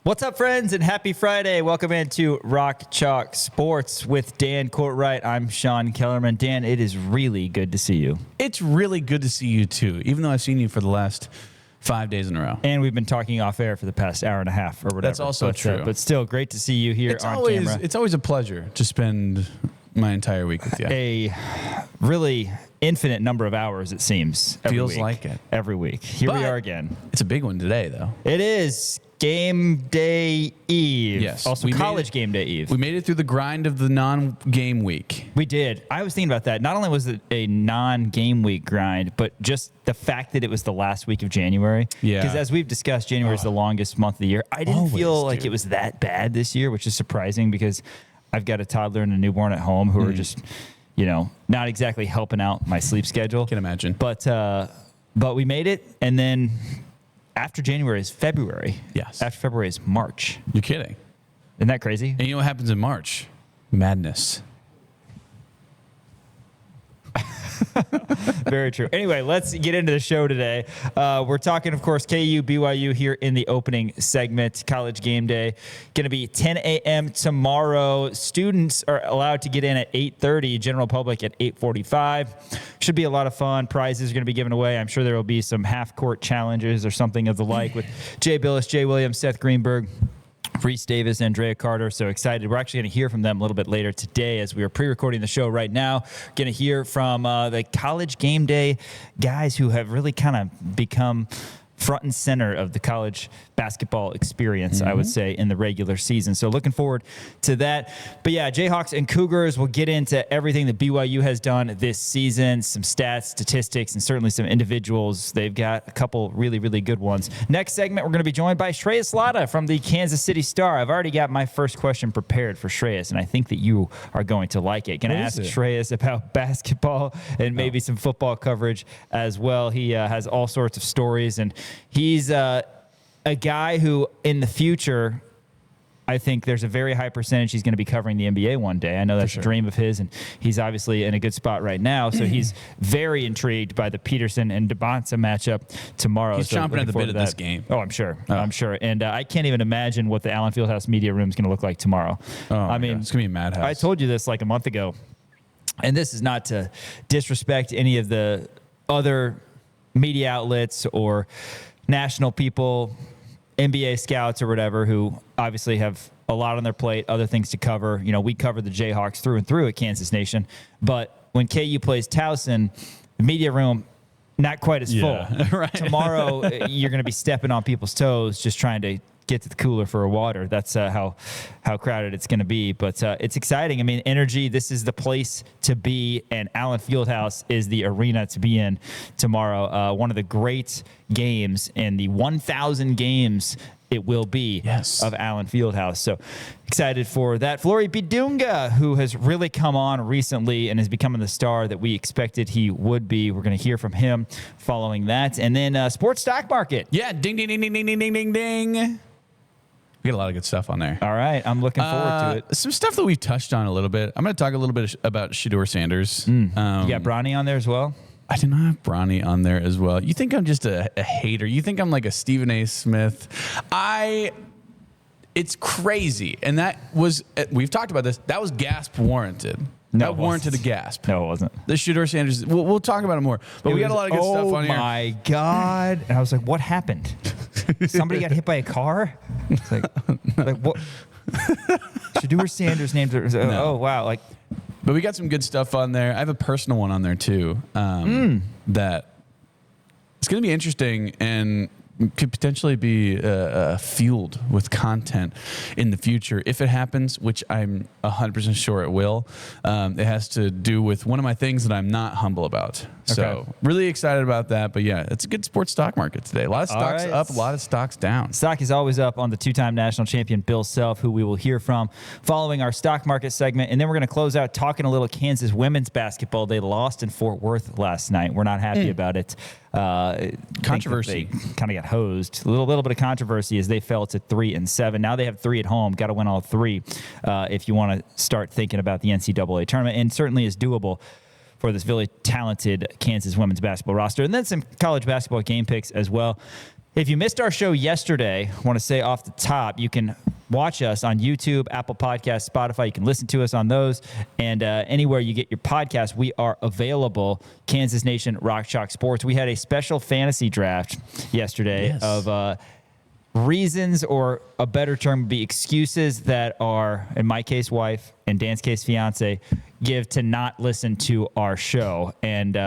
What's up, friends, and happy Friday. Welcome into Rock Chalk Sports with Dan Courtwright. I'm Sean Kellerman. Dan, it is really good to see you. It's really good to see you, too, even though I've seen you for the last 5 days in a row. And we've been talking off air for the past hour and a half or whatever. That's also true. But still, great to see you here on camera. It's always a pleasure to spend my entire week with you. A really infinite number of hours, it seems. Feels like it. Every week. Here we are again. It's a big one today, though. It is Game Day Eve. Yes. Also College Game Day Eve. We made it through the grind of the non-game week. We did. I was thinking about that. Not only was it a non-game week grind, but just the fact that it was the last week of January. Yeah. Because as we've discussed, January is the longest month of the year. I didn't feel like it was that bad this year, which is surprising because I've got a toddler and a newborn at home who are just, not exactly helping out my sleep schedule. Can imagine. But we made it, and then after January is February. Yes. After February is March. You're kidding. Isn't that crazy? And you know what happens in March? Madness. Very true. Anyway, let's get into the show today. We're talking, of course, KU, BYU here in the opening segment. College Game Day. Going to be 10 a.m. tomorrow. Students are allowed to get in at 8:30. General public at 8:45. Should be a lot of fun. Prizes are going to be given away. I'm sure there will be some half-court challenges or something of the like with Jay Billis, Jay Williams, Seth Greenberg, Reese Davis, Andrea Carter. So excited. We're actually going to hear from them a little bit later today as we are pre-recording the show right now. Going to hear from the College Game Day guys who have really kind of become front and center of the college basketball experience, I would say, in the regular season. So looking forward to that. But yeah, Jayhawks and Cougars will get into everything that BYU has done this season, some stats, statistics, and certainly some individuals. They've got a couple really, really good ones. Next segment, we're going to be joined by Shreyas Laddha from the Kansas City Star. I've already got my first question prepared for Shreyas, and I think that you are going to like it. Going to ask Shreyas about basketball and maybe some football coverage as well. He has all sorts of stories, and he's a guy who, in the future, I think there's a very high percentage he's going to be covering the NBA one day. I know that's a dream of his, and he's obviously in a good spot right now. So he's very intrigued by the Peterson and DeBonsa matchup tomorrow. He's chomping at the bit of this game. Oh, I'm sure. I'm sure. And I can't even imagine what the Allen Fieldhouse media room is going to look like tomorrow. I mean, it's going to be a madhouse. I told you this like a month ago, and this is not to disrespect any of the other media outlets or national people, NBA scouts or whatever, who obviously have a lot on their plate, other things to cover. We cover the Jayhawks through and through at Kansas Nation. But when KU plays Towson, the media room, not quite as full. Right. Tomorrow, you're going to be stepping on people's toes just trying to get to the cooler for a water. That's how crowded it's going to be. But it's exciting. I mean, energy, this is the place to be, and Allen Fieldhouse is the arena to be in tomorrow. One of the great games in the 1,000 games it will be of Allen Fieldhouse. So excited for that. Flory Bidunga, who has really come on recently and is becoming the star that we expected he would be. We're going to hear from him following that. And then sports stock market. Yeah, ding, ding, ding, ding, ding, ding, ding, ding. We got a lot of good stuff on there. All right. I'm looking forward to it. Some stuff that we've touched on a little bit. I'm going to talk a little bit about Shedeur Sanders. You got Bronny on there as well? I do not have Bronny on there as well. You think I'm just a hater. You think I'm like a Stephen A. Smith. It's crazy. And that was, we've talked about this, that was gasp warranted. No, that warranted a gasp. No, it wasn't. The Shedeur Sanders, we'll talk about it more. But we got a lot of good stuff on here. Oh, my God. And I was like, what happened? Somebody got hit by a car? It's like what? Shedeur Sanders named it. Oh, wow. But we got some good stuff on there. I have a personal one on there, too, that it's going to be interesting and could potentially be fueled with content in the future if it happens, which I'm 100% sure it will. It has to do with one of my things that I'm not humble about. So really excited about that. But yeah, it's a good sports stock market today. A lot of stocks up, a lot of stocks down. Stock is always up on the two-time national champion Bill Self, who we will hear from following our stock market segment. And then we're going to close out talking a little Kansas women's basketball. They lost in Fort Worth last night. We're not happy about it. Controversy. They kind of got hosed. A little bit of controversy as they fell to 3-7. Now they have 3 at home. Got to win all 3 if you want to start thinking about the NCAA tournament. And certainly is doable for this really talented Kansas women's basketball roster. And then some college basketball game picks as well. If you missed our show yesterday, I want to say off the top, you can watch us on YouTube, Apple Podcasts, Spotify. You can listen to us on those. And anywhere you get your podcast, we are available. Kansas Nation Rock Chalk Sports. We had a special fantasy draft yesterday of reasons, or a better term would be excuses, that are, in my case, wife, and Dan's case, fiance, give to not listen to our show. And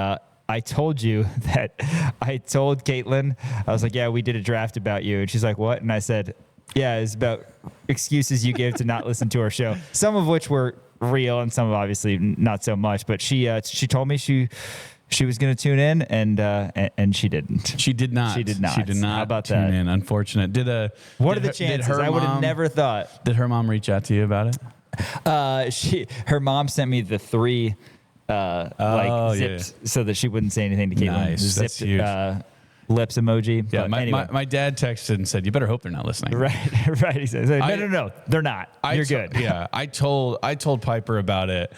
I told you that I told Caitlin, I was like, yeah, we did a draft about you. And she's like, what? And I said, yeah, it's about excuses you gave to not listen to our show. Some of which were real and some obviously not so much. But she told me she was going to tune in, and she didn't. She did not. She did not. She did not. How about tune that? in. Unfortunate. What are the chances? I would have never thought. Did her mom reach out to you about it? Her mom sent me the 3 zips so that she wouldn't say anything to Caitlin. Nice. Zipped, That's huge. Lips emoji. Yeah, But anyway. my dad texted and said, "You better hope they're not listening." Right. He says, "No, they're not. You're good." Yeah, I told Piper about it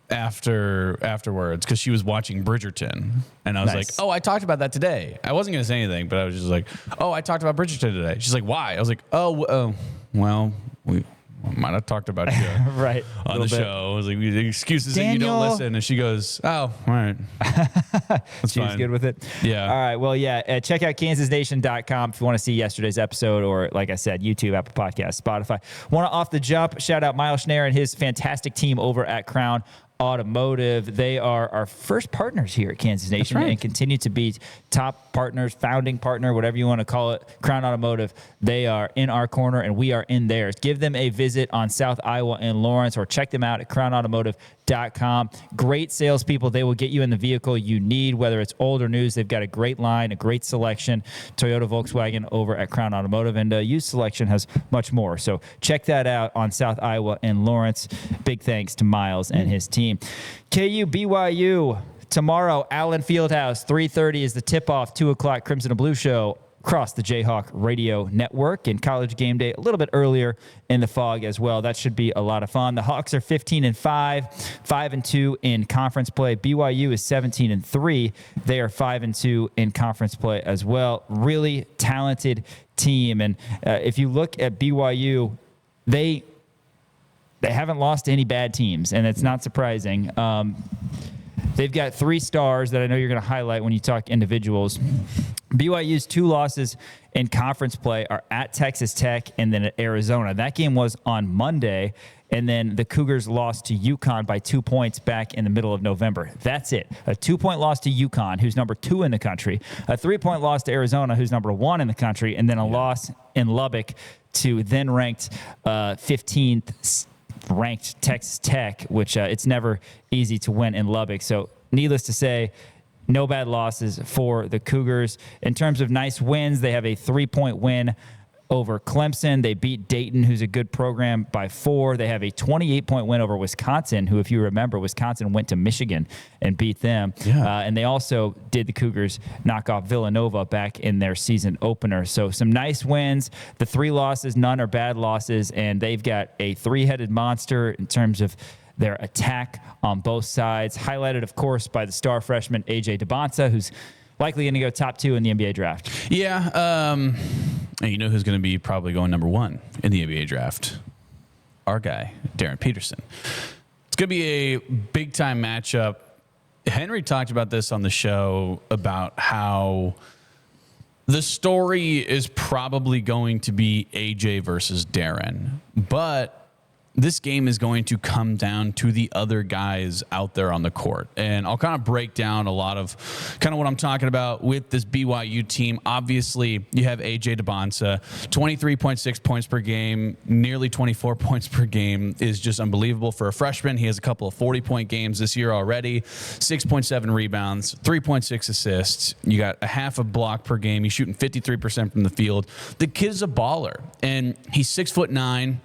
afterwards, because she was watching Bridgerton, and I was like, "Oh, I talked about that today." I wasn't going to say anything, but I was just like, "Oh, I talked about Bridgerton today." She's like, "Why?" I was like, "Oh, well, we might have talked about you right on the show." I was like, "The excuses that you don't listen," and she goes, "Oh, all right." She was good with it. Yeah. All right. Well, yeah. Check out kansasnation.com if you want to see yesterday's episode, or like I said, YouTube, Apple Podcasts, Spotify. Want to off the jump, shout out Miles Schneer and his fantastic team over at Crown Automotive. They are our first partners here at Kansas Nation, and continue to be top partners, founding partner, whatever you want to call it. Crown Automotive, they are in our corner and we are in theirs. Give them a visit on South Iowa and Lawrence, or check them out at crownautomotive.com. Great salespeople. They will get you in the vehicle you need, whether it's old or news. They've got a great line, a great selection. Toyota, Volkswagen over at Crown Automotive, and used selection has much more. So check that out on South Iowa and Lawrence. Big thanks to Miles and his team. KU BYU tomorrow, Allen Fieldhouse, 3:30 is the tip-off. 2:00 Crimson and Blue show across the Jayhawk Radio Network, and College Game Day a little bit earlier in the fog as well. That should be a lot of fun. The Hawks are 15-5, 5-2 in conference play. BYU is 17-3. They are 5-2 in conference play as well. Really talented team, and if you look at BYU, they haven't lost to any bad teams, and it's not surprising. They've got 3 stars that I know you're going to highlight when you talk individuals. BYU's 2 losses in conference play are at Texas Tech and then at Arizona. That game was on Monday, and then the Cougars lost to UConn by 2 points back in the middle of November. That's it. A 2-point loss to UConn, who's number 2 in the country. A 3-point loss to Arizona, who's number 1 in the country, and then a loss in Lubbock to then ranked 15th ranked Texas Tech, which it's never easy to win in Lubbock. So needless to say, no bad losses for the Cougars. In terms of nice wins, they have a 3-point win over Clemson. They beat Dayton, who's a good program, by 4. They have a 28-point win over Wisconsin, who, if you remember, Wisconsin went to Michigan and beat them. Yeah. And they also did the Cougars knock off Villanova back in their season opener. So some nice wins. The 3 losses, none are bad losses, and they've got a 3-headed monster in terms of their attack on both sides, highlighted, of course, by the star freshman A.J. DeBonsa, who's likely going to go top 2 in the NBA draft. Yeah. And you know who's going to be probably going number 1 in the NBA draft? Our guy, Darren Peterson. It's going to be a big-time matchup. Henry talked about this on the show, about how the story is probably going to be AJ versus Darren, but this game is going to come down to the other guys out there on the court. And I'll kind of break down a lot of kind of what I'm talking about with this BYU team. Obviously, you have A.J. DeBonsa, 23.6 points per game, nearly 24 points per game is just unbelievable for a freshman. He has a couple of 40-point games this year already, 6.7 rebounds, 3.6 assists. You got a half a block per game. He's shooting 53% from the field. The kid's a baller, and he's 6'9".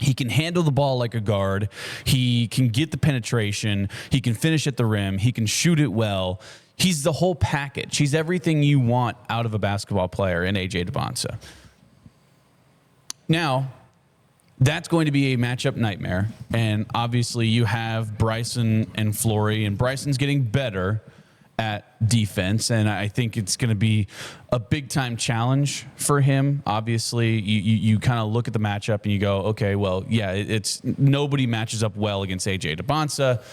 He can handle the ball like a guard. He can get the penetration. He can finish at the rim. He can shoot it well. He's the whole package. He's everything you want out of a basketball player in A.J. DeBonsa. Now, that's going to be a matchup nightmare. And obviously you have Bryson and Flory, and Bryson's getting better at defense, and I think it's going to be a big time challenge for him. Obviously, you kind of look at the matchup and you go, okay, well, yeah, it's nobody matches up well against AJ Dibonsa.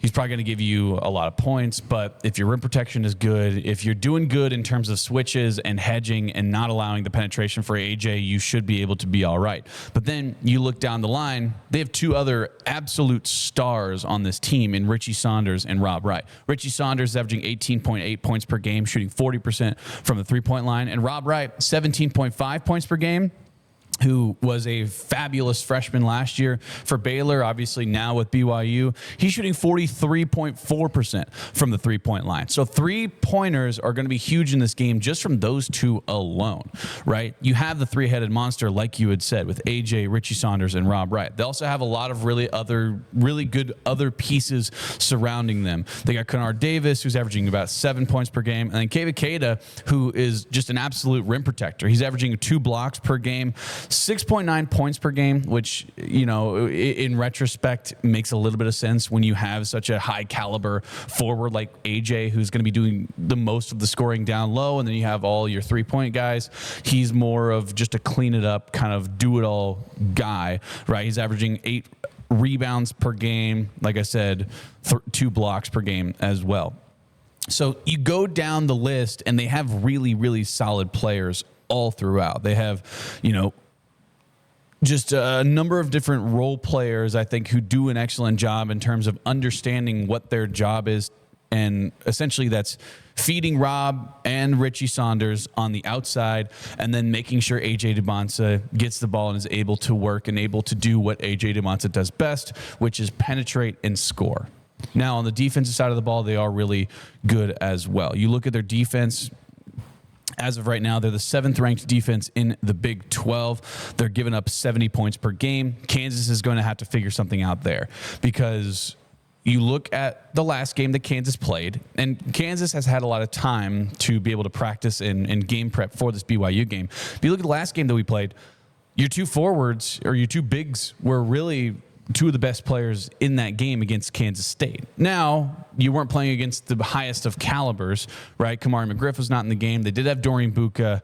He's probably going to give you a lot of points, but if your rim protection is good, if you're doing good in terms of switches and hedging and not allowing the penetration for AJ, you should be able to be all right. But then you look down the line, they have two other absolute stars on this team in Richie Saunders and Rob Wright. Richie Saunders is averaging 18.8 points per game, shooting 40% from the three-point line, and Rob Wright, 17.5 points per game, who was a fabulous freshman last year for Baylor, obviously now with BYU. He's shooting 43.4% from the three-point line. So three-pointers are going to be huge in this game just from those two alone, right? You have the three-headed monster, like you had said, with AJ, Richie Saunders, and Rob Wright. They also have a lot of really good other pieces surrounding them. They got Kennard Davis, who's averaging about 7 points per game, and then Keva Keita, who is just an absolute rim protector. He's averaging 2 blocks per game, 6.9 points per game, which, you know, in retrospect makes a little bit of sense when you have such a high caliber forward like AJ, who's going to be doing the most of the scoring down low. And then you have all your 3-point guys. He's more of just a clean it up kind of do it all guy, right? He's averaging 8 rebounds per game. Like I said, 2 blocks per game as well. So you go down the list and they have really, really solid players all throughout. They have, you know, just a number of different role players, I think, who do an excellent job in terms of understanding what their job is. And essentially that's feeding Rob and Richie Saunders on the outside and then making sure AJ Dibonsa gets the ball and is able to work and able to do what AJ Dibonsa does best, which is penetrate and score. Now, on the defensive side of the ball, they are really good as well. You look at their defense. As of right now, they're the 7th ranked defense in the Big 12. They're giving up 70 points per game. Kansas is going to have to figure something out there because you look at the last game that Kansas played, and Kansas has had a lot of time to be able to practice and game prep for this BYU game. If you look at the last game that we played, your 2 forwards or your 2 bigs were really 2 of the best players in that game against Kansas State. Now, you weren't playing against the highest of calibers, right? Kamari McGriff was not in the game. They did have Dorian Buka,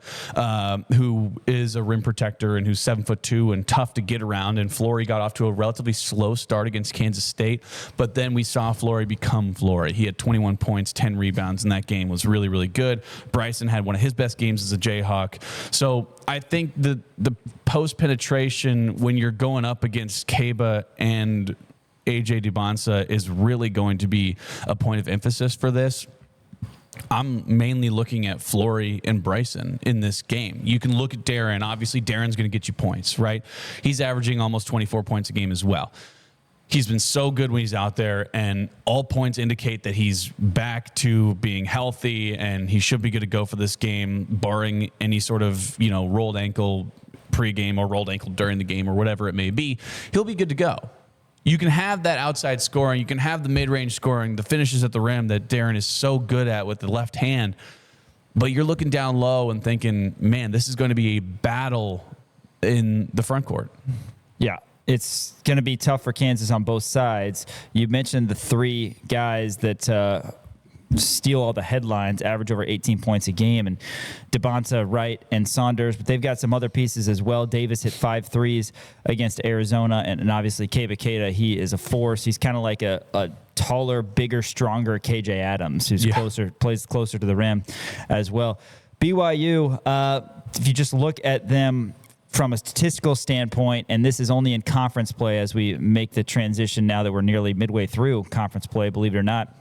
who is a rim protector and who's 7'2" and tough to get around. And Flory got off to a relatively slow start against Kansas State, but then we saw Flory become Flory. He had 21 points, 10 rebounds in that game. Was really, really good. Bryson had one of his best games as a Jayhawk. So I think the post penetration when you're going up against Keba and AJ Dibonsa is really going to be a point of emphasis for this. I'm mainly looking at Flory and Bryson in this game. You can look at Darren. Obviously, Darren's going to get you points, right? He's averaging almost 24 points a game as well. He's been so good when he's out there, and all points indicate that he's back to being healthy, and he should be good to go for this game, barring any sort of, you know, rolled ankle pregame or rolled ankle during the game or whatever it may be. He'll be good to go. You can have that outside scoring. You can have the mid-range scoring, the finishes at the rim that Darren is so good at with the left hand. But you're looking down low and thinking, man, this is going to be a battle in the front court. Yeah, it's going to be tough for Kansas on both sides. You mentioned the 3 guys that steal all the headlines, average over 18 points a game, and Dibonsa, Wright, and Saunders, but they've got some other pieces as well. Davis hit 5 threes against Arizona, and obviously Keva Keita, he is a force. He's kind of like a taller, bigger, stronger KJ Adams, who's plays closer to the rim as well. BYU, if you just look at them from a statistical standpoint, and this is only in conference play as we make the transition now that we're nearly midway through conference play, believe it or not,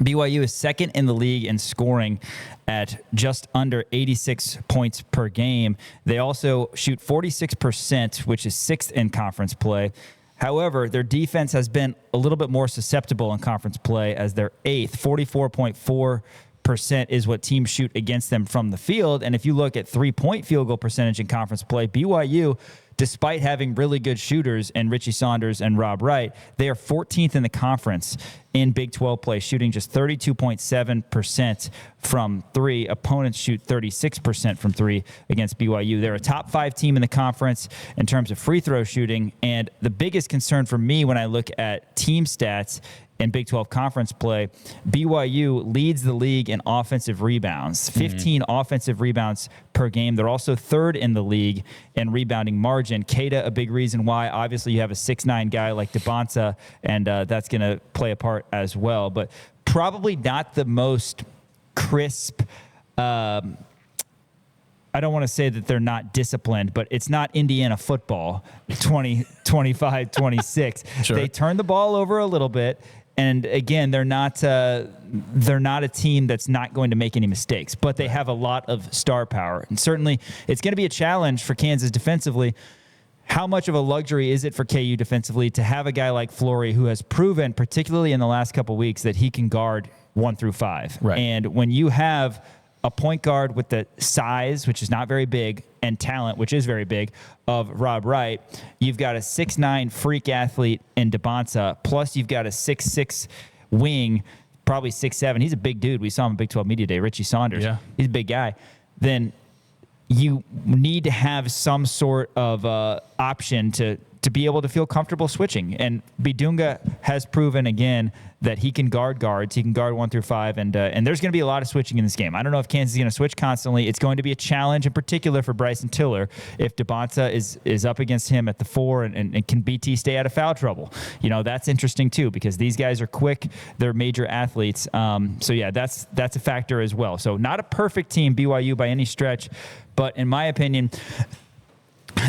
BYU is 2nd in the league in scoring at just under 86 points per game. They also shoot 46%, which is 6th in conference play. However, their defense has been a little bit more susceptible in conference play as they're 8th. 44.4% is what teams shoot against them from the field. And if you look at 3-point field goal percentage in conference play, BYU, despite having really good shooters in Richie Saunders and Rob Wright, they are 14th in the conference in Big 12 play, shooting just 32.7% from 3. Opponents shoot 36% from 3 against BYU. They're a top 5 team in the conference in terms of free throw shooting. And the biggest concern for me when I look at team stats in Big 12 conference play, BYU leads the league in offensive rebounds, 15 offensive rebounds per game. They're also third in the league in rebounding margin. Keita, a big reason why. Obviously, you have a 6'9" guy like Debonsa, and that's going to play a part as well. But probably not the most crisp. I don't want to say that they're not disciplined, but it's not Indiana football 20, 25, 26. Sure. They turn the ball over a little bit. And again, they're not a team that's not going to make any mistakes, but they have a lot of star power. And certainly it's going to be a challenge for Kansas defensively. How much of a luxury is it for KU defensively to have a guy like Flory who has proven, particularly in the last couple of weeks, that he can guard 1 through 5? Right. And when you have a point guard with the size, which is not very big, and talent, which is very big, of Rob Wright, you've got a 6'9" freak athlete in Debonsa, plus you've got a 6'6" wing, probably 6'7". He's a big dude. We saw him at Big 12 Media Day, Richie Saunders. Yeah. He's a big guy. Then you need to have some sort of option to be able to feel comfortable switching. And Bidunga has proven again that he can guard guards. He can guard 1 through 5, and there's going to be a lot of switching in this game. I don't know if Kansas is going to switch constantly. It's going to be a challenge in particular for Bryson Tiller if Debonsa is up against him at the 4 and can BT stay out of foul trouble. You know, that's interesting too because these guys are quick. They're major athletes. So yeah, that's a factor as well. So not a perfect team, BYU by any stretch, but in my opinion,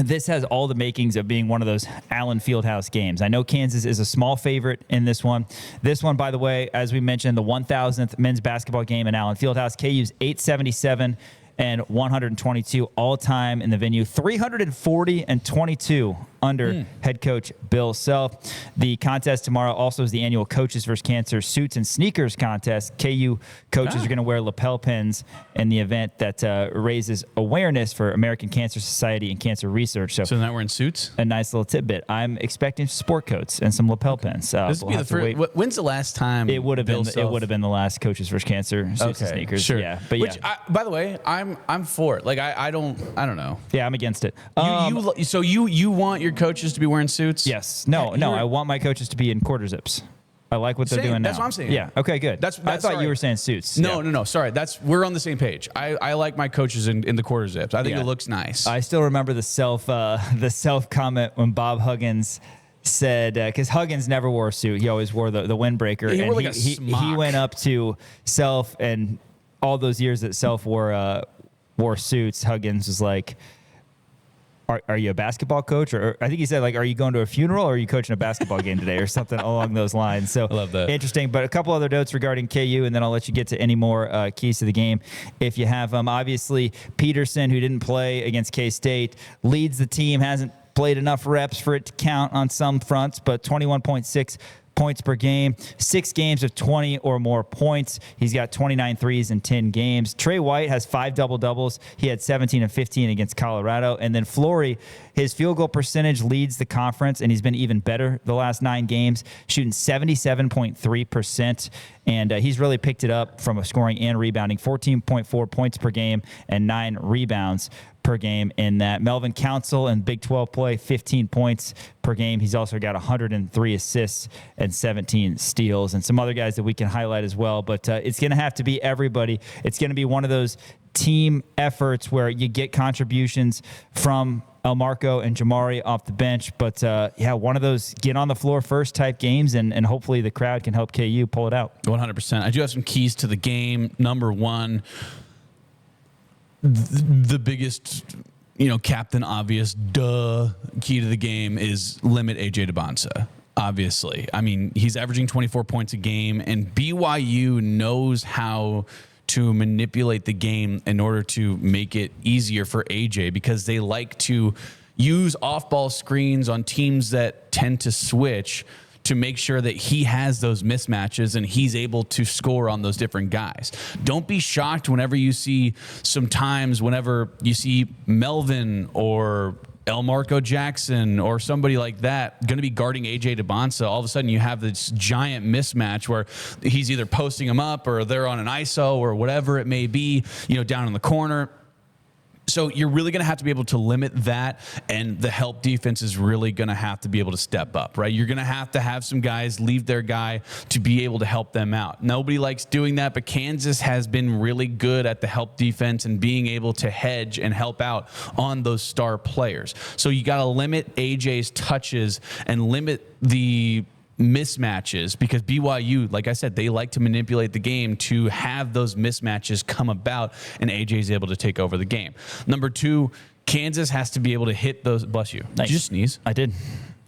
this has all the makings of being one of those Allen Fieldhouse games. I know Kansas is a small favorite in this one. This one, by the way, as we mentioned, the 1,000th men's basketball game in Allen Fieldhouse. KU's 877 and 122 all-time in the venue. 340 and 22 under head coach Bill Self. The contest tomorrow also is the annual Coaches vs. Cancer Suits and Sneakers contest. KU coaches are going to wear lapel pins in the event that raises awareness for American Cancer Society and cancer research. So now we're in suits? A nice little tidbit. I'm expecting sport coats and some lapel pins. This will be the first. When's the last time it would have been? It would have been the last Coaches vs. Cancer Suits and Sneakers. Sure. Yeah, but Which, by the way, I'm for it. Like I don't know. Yeah, I'm against it. So you want your coaches to be wearing suits? Yes. No. I want my coaches to be in quarter zips. I like what they're doing now. That's what I'm saying. Yeah. Okay. Good. I thought sorry. you were saying suits. No. Sorry. We're on the same page. I like my coaches in the quarter zips. I think it looks nice. I still remember the self comment when Bob Huggins said because Huggins never wore a suit. He always wore the windbreaker. He wore like a smock. He went up to Self and all those years that Self wore suits. Huggins was like, Are you a basketball coach? Or I think he said, like, are you going to a funeral or are you coaching a basketball game today or something along those lines? So I love that. Interesting. But a couple other notes regarding KU, and then I'll let you get to any more keys to the game if you have them. Obviously, Peterson, who didn't play against K-State, leads the team, hasn't played enough reps for it to count on some fronts, but 21.6 points per game, 6 games of 20 or more points. He's got 29 threes in 10 games. Trey White has 5 double-doubles. He had 17 and 15 against Colorado. And then Flory, his field goal percentage leads the conference, and he's been even better the last 9 games, shooting 77.3%. And he's really picked it up from a scoring and rebounding, 14.4 points per game and 9 rebounds per game in that. Melvin Council in Big 12 play, 15 points per game. He's also got 103 assists and 17 steals, and some other guys that we can highlight as well. But it's going to have to be everybody. It's going to be one of those team efforts where you get contributions from El Marco and Jamari off the bench. But one of those get on the floor first type games, and hopefully the crowd can help KU pull it out. 100%. I do have some keys to the game. Number one, the biggest, Captain Obvious, key to the game is limit AJ Debonsa. Obviously. I mean, he's averaging 24 points a game, and BYU knows how to manipulate the game in order to make it easier for AJ because they like to use off-ball screens on teams that tend to switch to make sure that he has those mismatches and he's able to score on those different guys. Don't be shocked whenever you see whenever you see Melvin or El Marco Jackson or somebody like that going to be guarding AJ Debonsa. All of a sudden you have this giant mismatch where he's either posting him up or they're on an ISO or whatever it may be, down in the corner. So you're really going to have to be able to limit that, and the help defense is really going to have to be able to step up, right? You're going to have some guys leave their guy to be able to help them out. Nobody likes doing that, but Kansas has been really good at the help defense and being able to hedge and help out on those star players. So you got to limit AJ's touches and limit the mismatches, because BYU, like I said, they like to manipulate the game to have those mismatches come about, and AJ is able to take over the game. Number 2, Kansas has to be able to hit those. Bless you. Nice. Did you just sneeze? I did.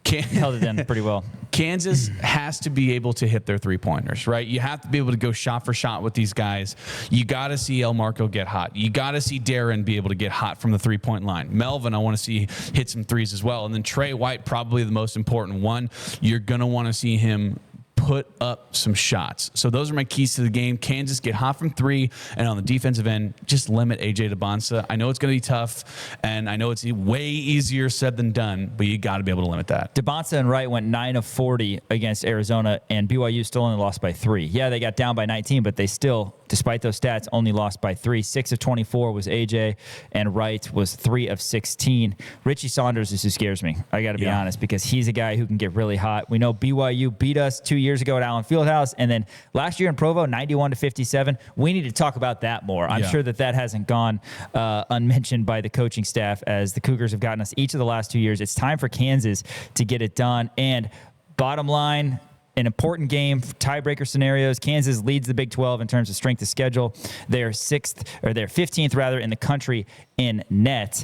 Held it in pretty well. Kansas has to be able to hit their 3-pointers, right? You have to be able to go shot for shot with these guys. You got to see El Marco get hot. You got to see Darren be able to get hot from the 3-point line. Melvin, I want to see hit some threes as well. And then Trey White, probably the most important one. You're going to want to see him put up some shots. So those are my keys to the game. Kansas, get hot from 3, and on the defensive end, just limit AJ DeBonsa. I know it's going to be tough, and I know it's way easier said than done, but you got to be able to limit that. DeBonsa and Wright went 9 of 40 against Arizona, and BYU still only lost by 3. Yeah, they got down by 19, but they still, despite those stats, only lost by 3. 6 of 24 was AJ, and Wright was 3 of 16. Richie Saunders is who scares me. I got to be honest, because he's a guy who can get really hot. We know BYU beat us 2 years ago at Allen Fieldhouse, and then last year in Provo, 91-57. We need to talk about that more. I'm sure that hasn't gone unmentioned by the coaching staff, as the Cougars have gotten us each of the last 2 years. It's time for Kansas to get it done. And bottom line, an important game, tiebreaker scenarios. Kansas leads the Big 12 in terms of strength of schedule. They're 15th rather in the country in net,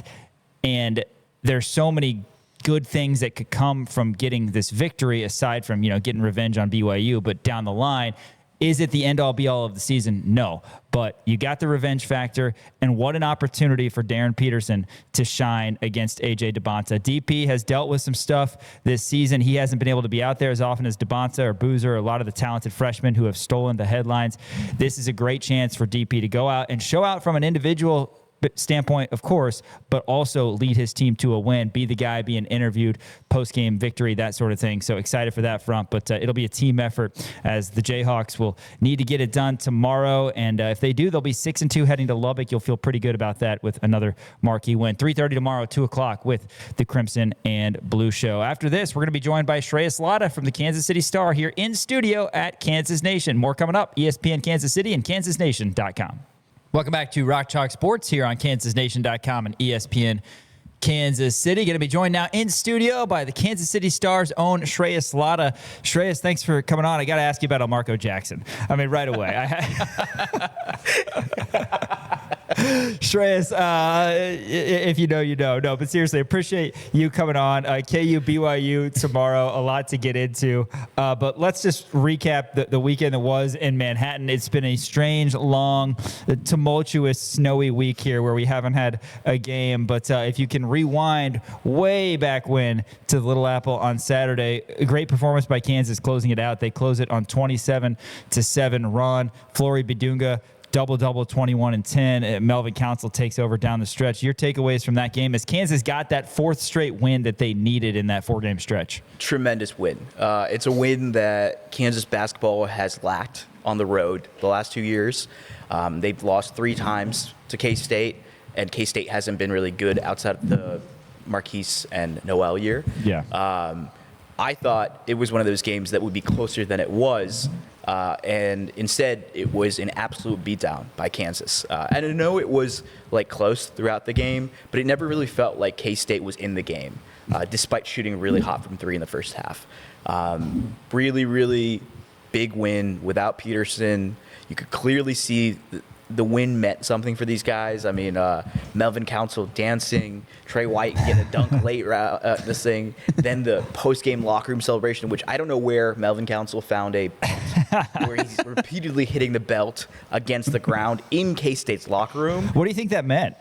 and there's so many good things that could come from getting this victory, aside from, getting revenge on BYU. But down the line, is it the end-all, be-all of the season? No. But you got the revenge factor, and what an opportunity for Darren Peterson to shine against AJ DeBonsa. DP has dealt with some stuff this season. He hasn't been able to be out there as often as DeBonsa or Boozer, or a lot of the talented freshmen who have stolen the headlines. This is a great chance for DP to go out and show out from an individual standpoint, of course, but also lead his team to a win, be the guy being interviewed, post-game victory, that sort of thing. So excited for that front, but it'll be a team effort, as the Jayhawks will need to get it done tomorrow. And if they do, they'll be 6-2 heading to Lubbock. You'll feel pretty good about that with another marquee win. 3:30 tomorrow, 2 o'clock with the Crimson and Blue Show. After this, we're going to be joined by Shreyas Laddha from the Kansas City Star here in studio at Kansas Nation. More coming up, ESPN Kansas City and KansasNation.com. Welcome back to Rock Chalk Sports here on KansasNation.com and ESPN Kansas City. Going to be joined now in studio by the Kansas City Star's own Shreyas Laddha. Shreyas, thanks for coming on. I got to ask you about Marco Jackson. I mean, right away. Shreyas, if you know, you know. No, but seriously, appreciate you coming on. KU, BYU tomorrow, a lot to get into. But let's just recap the weekend that was in Manhattan. It's been a strange, long, tumultuous, snowy week here where we haven't had a game. But if you can rewind way back when to the Little Apple on Saturday, a great performance by Kansas closing it out. They close it on 27-7 run. Flory, Bidunga, double-double, 21 and 10. Melvin Council takes over down the stretch. Your takeaways from that game as Kansas got that 4th straight win that they needed in that 4-game stretch? Tremendous win. It's a win that Kansas basketball has lacked on the road the last 2 years. They've lost 3 times to K-State, and K-State hasn't been really good outside of the Marquise and Noel year. Yeah. I thought it was one of those games that would be closer than it was. And instead, it was an absolute beatdown by Kansas. And I know it was close throughout the game, but it never really felt like K-State was in the game, despite shooting really hot from 3 in the first half. Really, really big win without Peterson. You could clearly see the win meant something for these guys. I mean, Melvin Council dancing, Trey White getting a dunk late this thing, then the post-game locker room celebration, which I don't know where Melvin Council found a belt, where he's repeatedly hitting the belt against the ground in K-State's locker room. What do you think that meant?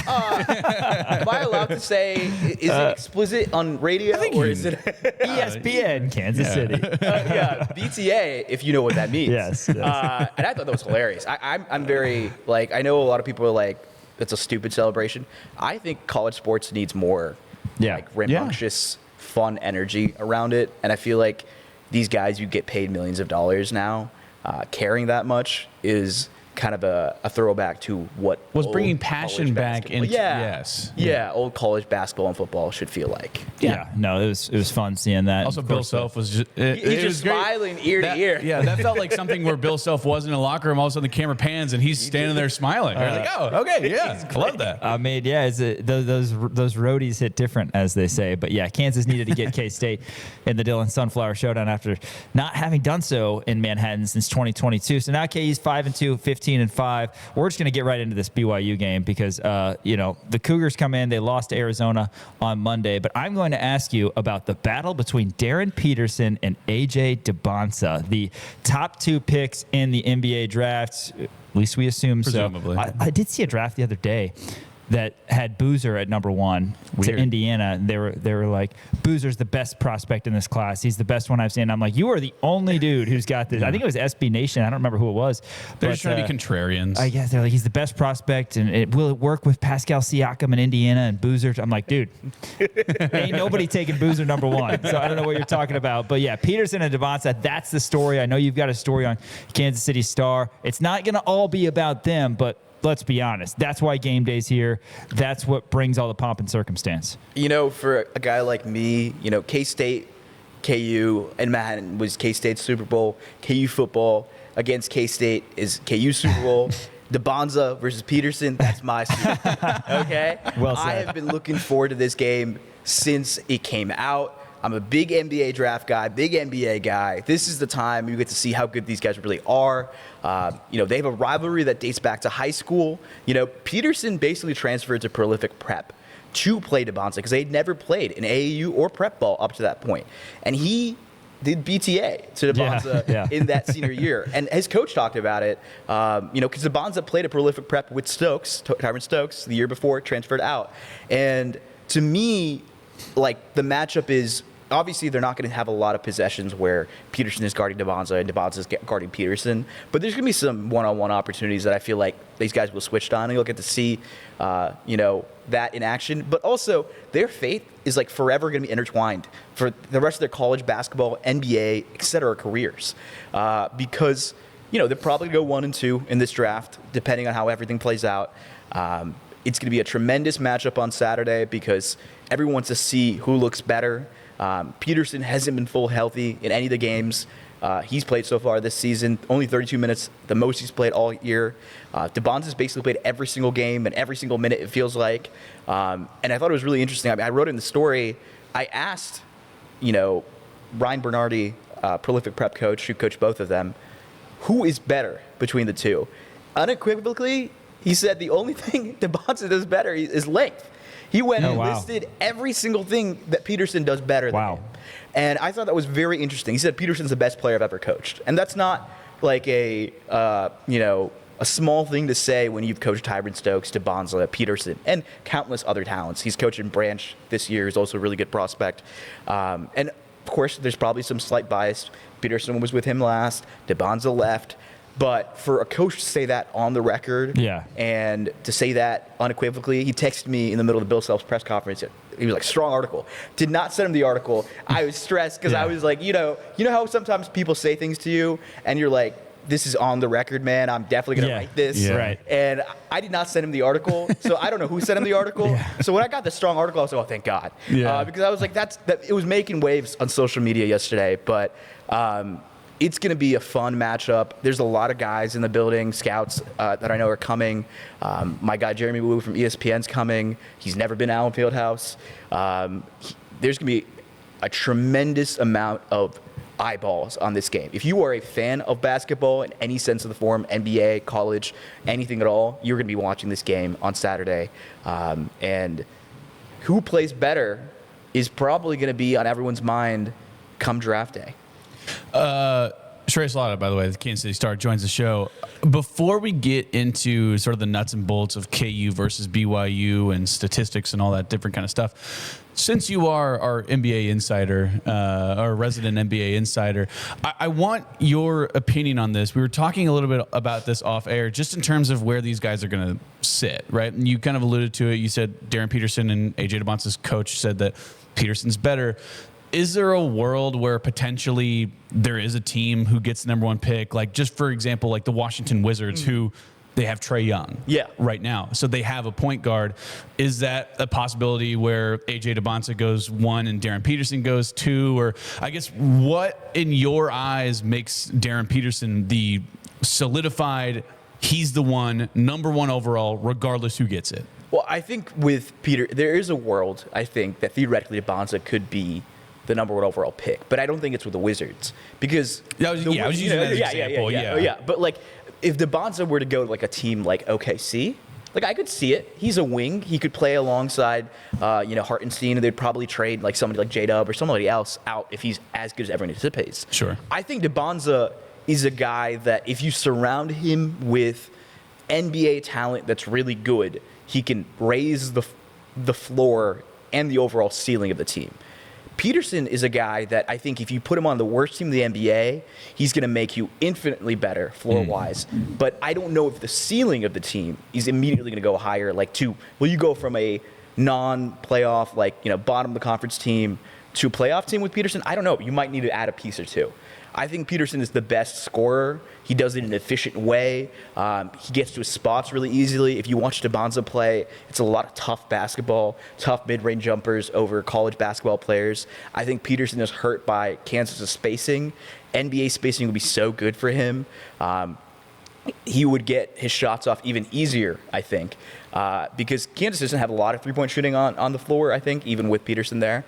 Am I allowed to say, is it explicit on radio, or is it ESPN Kansas City? Yeah, BTA, if you know what that means. Yes. And I thought that was hilarious. I'm very, I know a lot of people are like, it's a stupid celebration. I think college sports needs more, rambunctious, fun energy around it. And I feel like these guys who get paid millions of dollars now, caring that much is kind of a throwback to what Was old bringing college passion back basketball- into yes. Yeah, old college basketball and football should feel like. Yeah, no, it was fun seeing that. Also, Of Bill course, Self was just He's just smiling ear to ear. Yeah, that felt like something where Bill Self was in a locker room. All of a sudden, the camera pans and he's standing there smiling. You're like, oh, okay, yeah, I love that. I mean, yeah, those roadies hit different, as they say. But yeah, Kansas needed to get K-State in the Dillon Sunflower Showdown after not having done so in Manhattan since 2022. So now KU's 5-2, 15-5. We're just going to get right into this BYU game because the Cougars come in. They lost to Arizona on Monday. But I'm going to ask you about the battle between Darren Peterson and AJ DeBonsa, the top 2 picks in the NBA draft. At least we assume Presumably. so. I did see a draft the other day that had Boozer at number 1 to Weird. Indiana. They were like, Boozer's the best prospect in this class. He's the best one I've seen. I'm like, you are the only dude who's got this. I think it was SB Nation. I don't remember who it was. They're just trying to be contrarians. I guess they're like, he's the best prospect, and will it work with Pascal Siakam in Indiana and Boozer? I'm like, dude, ain't nobody taking Boozer number 1. So I don't know what you're talking about. But yeah, Peterson and DeBonsa, that's the story. I know you've got a story on Kansas City Star. It's not going to all be about them, but let's be honest. That's why game day's here. That's what brings all the pomp and circumstance. For a guy like me, K-State, KU, and Manhattan was K-State's Super Bowl. KU football against K-State is KU Super Bowl. DeBonsa versus Peterson, that's my Super Bowl. Okay? Well said. I have been looking forward to this game since it came out. I'm a big NBA draft guy, big NBA guy. This is the time you get to see how good these guys really are. They have a rivalry that dates back to high school. Peterson basically transferred to Prolific Prep to play DeBonsa because they'd never played in AAU or prep ball up to that point. And he did BTA to DeBonsa in that senior year. And his coach talked about it, because DeBonsa played a Prolific Prep with Stokes, Tyron Stokes, the year before, transferred out. And to me, the matchup is, obviously, they're not going to have a lot of possessions where Peterson is guarding DeBonsa and DeBonsa is guarding Peterson. But there's going to be some one-on-one opportunities that I feel like these guys will switch on, and you'll get to see, that in action. But also, their faith is forever going to be intertwined for the rest of their college basketball, NBA, et cetera, careers. Because, they're probably going to go 1 and 2 in this draft, depending on how everything plays out. It's going to be a tremendous matchup on Saturday because everyone wants to see who looks better. Peterson hasn't been full healthy in any of the games he's played so far this season. Only 32 minutes, the most he's played all year. DeBonsa's basically played every single game and every single minute, it feels like. And I thought it was really interesting. I wrote in the story, I asked, Ryan Bernardi, Prolific Prep coach, who coached both of them, who is better between the two? Unequivocally, he said the only thing DeBonsa does better is length. He went and listed every single thing that Peterson does better than him. And I thought that was very interesting. He said Peterson's the best player I've ever coached. And that's not a small thing to say when you've coached Tyron Stokes, DeBonsa, Peterson, and countless other talents. He's coaching Branch this year. He's also a really good prospect. And, of course, there's probably some slight bias. Peterson was with him last. DeBonsa left. But for a coach to say that on the record and to say that unequivocally, he texted me in the middle of the Bill Self's press conference. He was like, strong article. Did not send him the article. I was stressed because I was like, you know how sometimes people say things to you and you're like, this is on the record, man. I'm definitely going to write this. Yeah. Right. And I did not send him the article. So I don't know who sent him the article. So when I got the strong article, I was like, oh, thank God. Because I was like, it was making waves on social media yesterday. But it's going to be a fun matchup. There's a lot of guys in the building, scouts that I know are coming. My guy Jeremy Wu from ESPN's coming. He's never been to Allen Fieldhouse. There's going to be a tremendous amount of eyeballs on this game. If you are a fan of basketball in any sense of the form, NBA, college, anything at all, you're going to be watching this game on Saturday. And who plays better is probably going to be on everyone's mind come draft day. Shreyas Laddha, by the way, the Kansas City Star, joins the show. Before we get into sort of the nuts and bolts of KU versus BYU and statistics and all that different kind of stuff, since you are our NBA insider, our resident NBA insider, I want your opinion on this. We were talking a little bit about this off air, just in terms of where these guys are going to sit, right? And you kind of alluded to it. You said Darren Peterson and AJ DeBonsa's coach said that Peterson's better. is there a world where potentially there is a team who gets the number 1 pick? Like, just for example, like the Washington Wizards, who they have Trae Young right now. So they have a point guard. Is that a possibility where AJ DeBonsa goes 1 and Darren Peterson goes 2? Or I guess what in your eyes makes Darren Peterson the solidified, he's the one, number 1 overall, regardless who gets it? Well, I think with Peter, there is a world, I think, that theoretically DeBonsa could be the number 1 overall pick. But I don't think it's with the Wizards. Because I was using that as an example. Yeah. But like, if DeBonsa were to go to like a team like OKC, like I could see it. He's a wing. He could play alongside, Hartenstein, and they'd probably trade like somebody like J-Dub or somebody else out if he's as good as everyone anticipates. Sure. I think DeBonsa is a guy that if you surround him with NBA talent that's really good, he can raise the floor and the overall ceiling of the team. Peterson is a guy that I think if you put him on the worst team in the NBA, he's going to make you infinitely better floor-wise. But I don't know if the ceiling of the team is immediately going to go higher. Will you go from a non-playoff, bottom of the conference team to a playoff team with Peterson? I don't know. You might need to add a piece or two. I think Peterson is the best scorer. He does it in an efficient way. He gets to his spots really easily. If you watch DeBonsa play, it's a lot of tough basketball, tough mid-range jumpers over college basketball players. I think Peterson is hurt by Kansas' spacing. NBA spacing would be so good for him. He would get his shots off even easier, I think, because Kansas doesn't have a lot of three-point shooting on the floor, I think, even with Peterson there.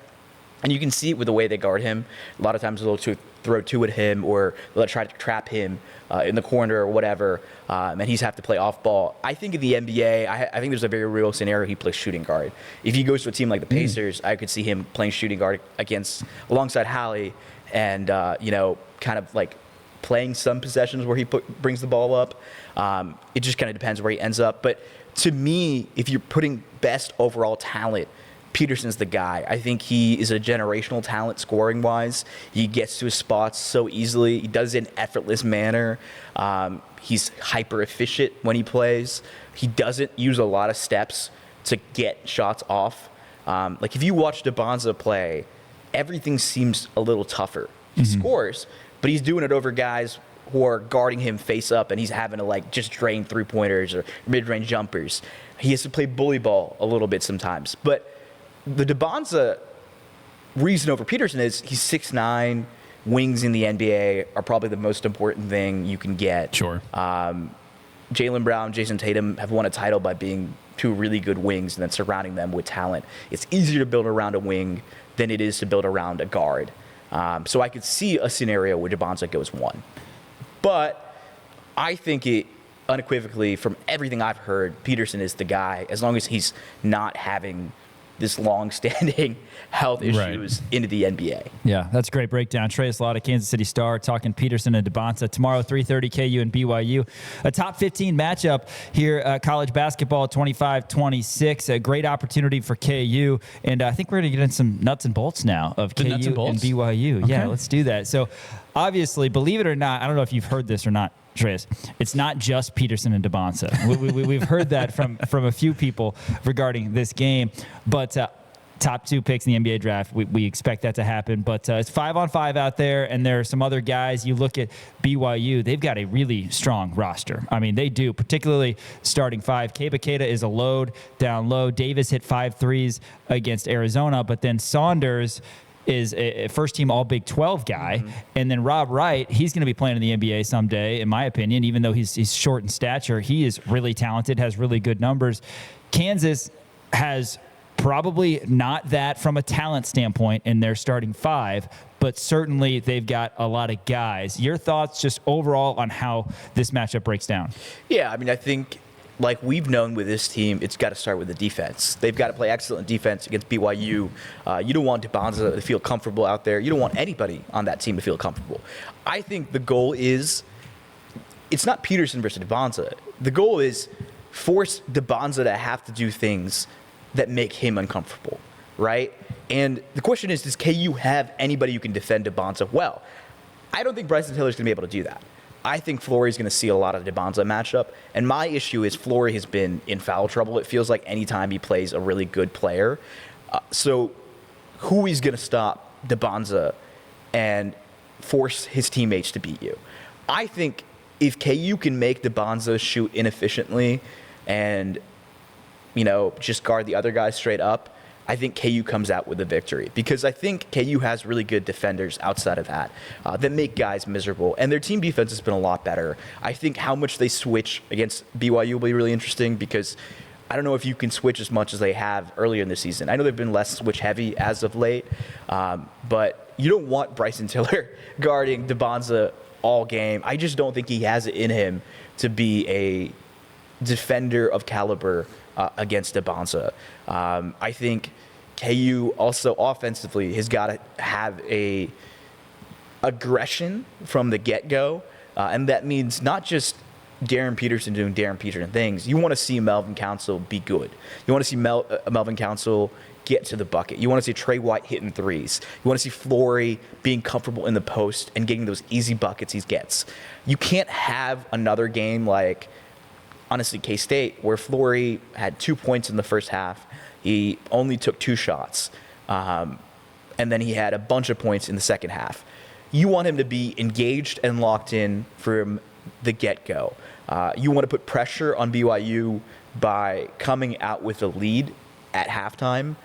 And you can see it with the way they guard him. A lot of times they'll throw 2 at him, or they'll try to trap him in the corner or whatever, and he's have to play off ball. I think in the NBA, I think there's a very real scenario he plays shooting guard. If he goes to a team like the Pacers, I could see him playing shooting guard alongside Hallie, and kind of like playing some possessions where he brings the ball up. It just kind of depends where he ends up. But to me, if you're putting best overall talent, Peterson's the guy. I think he is a generational talent scoring-wise. He gets to his spots so easily. He does it in an effortless manner. He's hyper-efficient when he plays. He doesn't use a lot of steps to get shots off. If you watch DeBonsa play, everything seems a little tougher. He scores, but he's doing it over guys who are guarding him face up, and he's having to just drain three-pointers or mid-range jumpers. He has to play bully ball a little bit sometimes. But the DeBonsa reason over Peterson is he's 6'9". Wings in the NBA are probably the most important thing you can get. Sure. Jaylen Brown, Jason Tatum have won a title by being 2 really good wings and then surrounding them with talent. It's easier to build around a wing than it is to build around a guard. So I could see a scenario where DeBonsa goes 1. But I think it unequivocally, from everything I've heard, Peterson is the guy, as long as he's not having this long-standing health issues into the NBA. Yeah, that's a great breakdown. Shreyas Laddha, Kansas City Star, talking Peterson and DeBonsa. Tomorrow, 3:30, KU and BYU. A top 15 matchup here at college basketball, 25-26. A great opportunity for KU. And I think we're going to get in some nuts and bolts now of KU and BYU. Okay. Yeah, let's do that. So, obviously, believe it or not, I don't know if you've heard this or not, Shreyas, it's not just Peterson and DeBonsa. We've heard that from a few people regarding this game, but top 2 picks in the NBA draft, we expect that to happen. But it's 5-on-5 out there, and there are some other guys. You look at BYU, they've got a really strong roster. I mean, they do, particularly starting 5. Kebaketa is a load down low. Davis hit 5 threes against Arizona, but then Saunders is a first-team All-Big 12 guy. And then Rob Wright, he's going to be playing in the NBA someday, in my opinion, even though he's short in stature. He is really talented, has really good numbers. Kansas has probably not that from a talent standpoint in their starting 5, but certainly they've got a lot of guys. Your thoughts just overall on how this matchup breaks down? Yeah, I mean, I think like we've known with this team, it's got to start with the defense. They've got to play excellent defense against BYU. You don't want DeBonsa to feel comfortable out there. You don't want anybody on that team to feel comfortable. I think the goal is, it's not Peterson versus DeBonsa. The goal is force DeBonsa to have to do things that make him uncomfortable, right? And the question is, does KU have anybody who can defend DeBonsa well? I don't think Bryson Taylor's going to be able to do that. I think Flory's going to see a lot of DeBonsa matchup. And my issue is Flory has been in foul trouble. It feels like anytime he plays a really good player. So who he's going to stop DeBonza and force his teammates to beat you. I think if KU can make DeBonza shoot inefficiently and, just guard the other guys straight up, I think KU comes out with a victory, because I think KU has really good defenders outside of that that make guys miserable, and their team defense has been a lot better. I think how much they switch against BYU will be really interesting, because I don't know if you can switch as much as they have earlier in the season. I know they've been less switch heavy as of late, but you don't want Bryson Tiller guarding DeBonza all game. I just don't think he has it in him to be a defender of caliber against DeBonza. I think KU also offensively has got to have a aggression from the get-go, and that means not just Darren Peterson doing Darren Peterson things. You want to see Melvin Council be good. You want to see Melvin Council get to the bucket. You want to see Trey White hitting threes. You want to see Flory being comfortable in the post and getting those easy buckets he gets. You can't have another game like, honestly, K-State, where Flory had 2 points in the first half. He only took 2 shots, and then he had a bunch of points in the second half. You want him to be engaged and locked in from the get-go. You want to put pressure on BYU by coming out with a lead at halftime,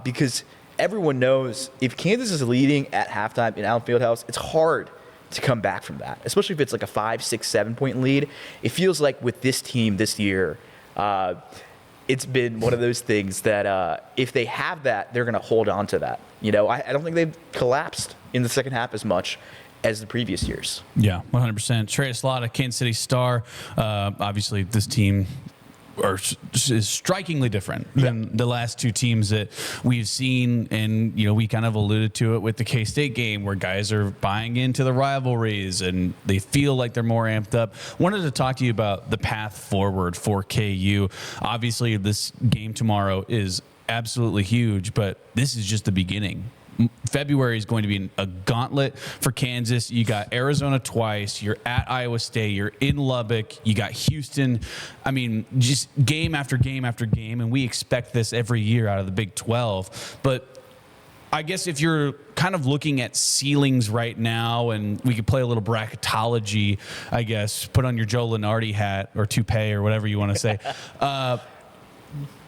because everyone knows if Kansas is leading at halftime in Allen Fieldhouse, it's hard to come back from that, especially if it's like a 5, 6, 7 point lead. It feels like with this team this year, it's been one of those things that if they have that, they're going to hold on to that. I don't think they've collapsed in the second half as much as the previous years. Yeah, 100%. Shreyas Laddha, Kansas City Star. Obviously, this team is strikingly different than the last 2 teams that we've seen, and we kind of alluded to it with the K-State game, where guys are buying into the rivalries and they feel like they're more amped up. Wanted to talk to you about the path forward for KU. Obviously, this game tomorrow is absolutely huge, but this is just the beginning. February is going to be a gauntlet for Kansas. You got Arizona twice. You're at Iowa State. You're in Lubbock. You got Houston. I mean, just game after game after game, and we expect this every year out of the Big 12. But I guess if you're kind of looking at ceilings right now, and we could play a little bracketology, I guess, put on your Joe Lunardi hat or toupee or whatever you want to say.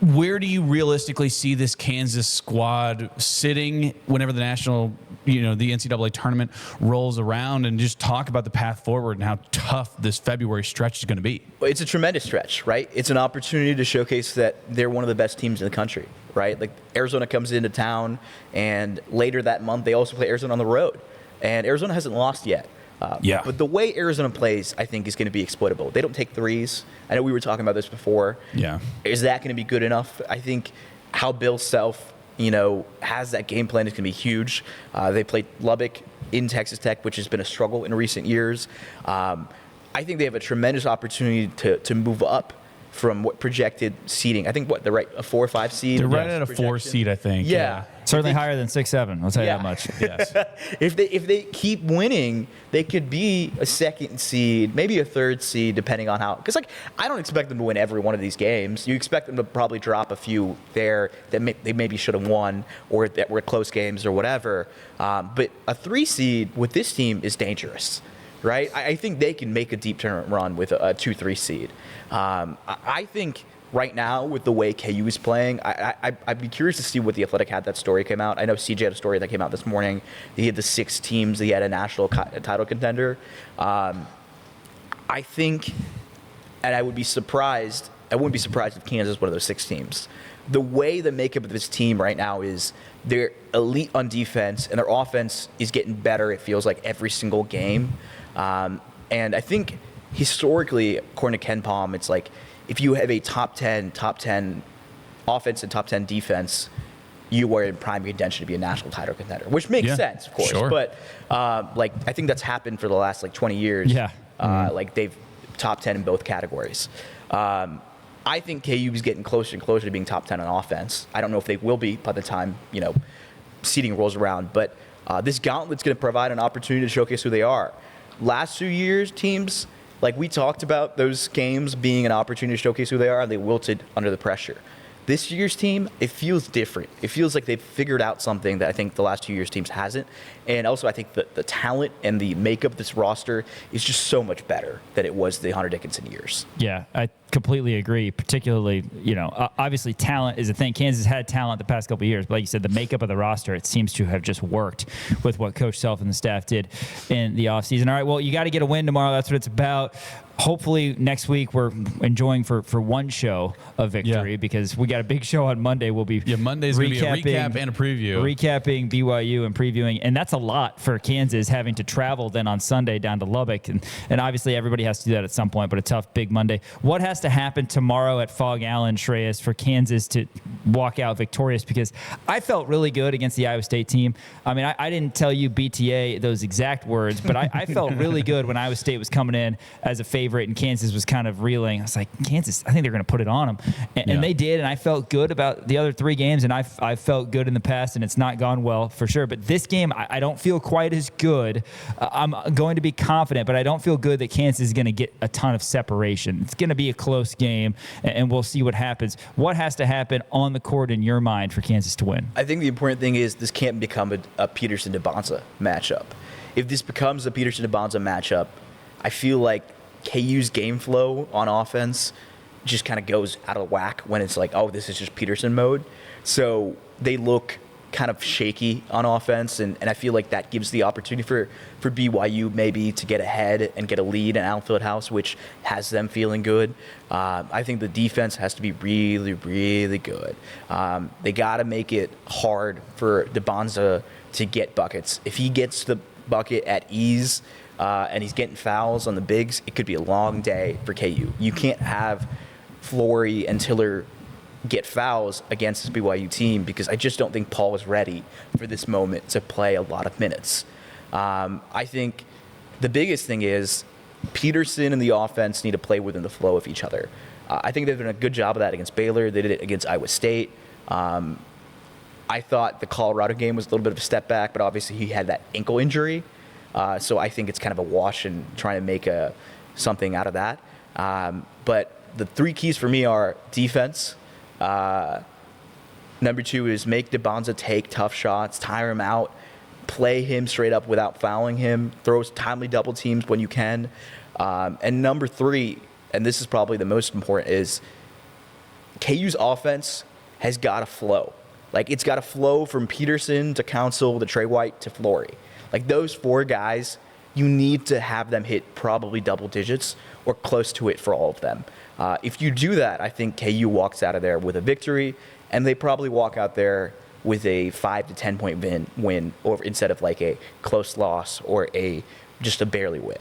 Where do you realistically see this Kansas squad sitting whenever the the NCAA tournament rolls around, and just talk about the path forward and how tough this February stretch is going to be? Well, it's a tremendous stretch, right? It's an opportunity to showcase that they're one of the best teams in the country, right? Like, Arizona comes into town, and later that month they also play Arizona on the road, and Arizona hasn't lost yet. But the way Arizona plays, I think, is going to be exploitable. They don't take threes. I know we were talking about this before. Yeah. Is that going to be good enough? I think how Bill Self, has that game plan is going to be huge. They played Lubbock in Texas Tech, which has been a struggle in recent years. I think they have a tremendous opportunity to move up from what projected seeding. I think they're right, a 4 or 5 seed. They're right at a 4 seed, I think. Yeah. Certainly higher than 6-7. I'll tell you that much. Yes. If they keep winning, they could be a 2nd seed, maybe a 3rd seed, depending on how. Because I don't expect them to win every one of these games. You expect them to probably drop a few there that they maybe should have won, or that were close games or whatever. But a 3 seed with this team is dangerous, right? I think they can make a deep tournament run with a 2-3 seed. I think right now, with the way KU is playing, I'd be curious to see what The Athletic had that story came out. I know CJ had a story that came out this morning. He had the 6 teams. He had a national title contender. I think, and I wouldn't be surprised if Kansas is one of those 6 teams. The way the makeup of this team right now is they're elite on defense, and their offense is getting better, it feels like, every single game. And I think historically, according to Ken Palm, it's like, if you have a top 10 offense and top 10 defense, you are in prime contention to be a national title contender, which makes sense, of course. Sure. But I think that's happened for the last 20 years. Yeah. They've top 10 in both categories. I think KU is getting closer and closer to being top 10 on offense. I don't know if they will be by the time seeding rolls around, but this gauntlet's going to provide an opportunity to showcase who they are. Last 2 years, teams, like we talked about, those games being an opportunity to showcase who they are, they wilted under the pressure. This year's team, it feels different. It feels like they've figured out something that I think the last 2 years' teams hasn't. And also, I think the talent and the makeup of this roster is just so much better than it was the Hunter Dickinson years. Yeah, I completely agree. Particularly, obviously talent is a thing. Kansas had talent the past couple of years, but like you said, the makeup of the roster, it seems to have just worked with what Coach Self and the staff did in the offseason. All right, well, you got to get a win tomorrow. That's what it's about. Hopefully next week we're enjoying for one show of victory because we got a big show on Monday. We'll be Monday's going to be a recap and a preview. Recapping BYU and previewing, and that's a lot for Kansas having to travel then on Sunday down to Lubbock, and obviously everybody has to do that at some point, but a tough big Monday. What has to happen tomorrow at Fog Allen, Shreyas, for Kansas to walk out victorious? Because I felt really good against the Iowa State team. I mean, I didn't tell you BTA those exact words, but I felt really good when Iowa State was coming in as a favorite and Kansas was kind of reeling. I was like, Kansas, I think they're going to put it on them. And they did, and I felt good about the other 3 games, and I felt good in the past, and it's not gone well for sure. But this game, I don't feel quite as good. I'm going to be confident, but I don't feel good that Kansas is going to get a ton of separation. It's going to be a close game, and we'll see what happens. What has to happen on the court in your mind for Kansas to win? I think the important thing is this can't become a Peterson-DeBonza matchup. If this becomes a Peterson-DeBonza matchup, I feel like KU's game flow on offense just kind of goes out of whack when it's like, oh, this is just Peterson mode. So they look kind of shaky on offense, and I feel like that gives the opportunity for BYU maybe to get ahead and get a lead in Allen Fieldhouse, which has them feeling good. I think the defense has to be really, really good. They got to make it hard for DeBonza to get buckets. If he gets the bucket at ease, and he's getting fouls on the bigs, it could be a long day for KU. You can't have Flory and Tiller get fouls against this BYU team because I just don't think Paul is ready for this moment to play a lot of minutes. I think the biggest thing is Peterson and the offense need to play within the flow of each other. I think they've done a good job of that against Baylor. They did it against Iowa State. I thought the Colorado game was a little bit of a step back, but obviously he had that ankle injury. So I think it's kind of a wash and trying to make something out of that. But the 3 keys for me are defense. Number 2 is make DeBonza take tough shots, tire him out, play him straight up without fouling him, throw timely double teams when you can. And number 3, and this is probably the most important, is KU's offense has got to flow. Like, it's got to flow from Peterson to Council to Trey White to Flory. Like, those 4 guys, you need to have them hit probably double digits or close to it for all of them. If you do that, I think KU walks out of there with a victory, and they probably walk out there with a 5 to 10 point win or instead of like a close loss or just a barely win.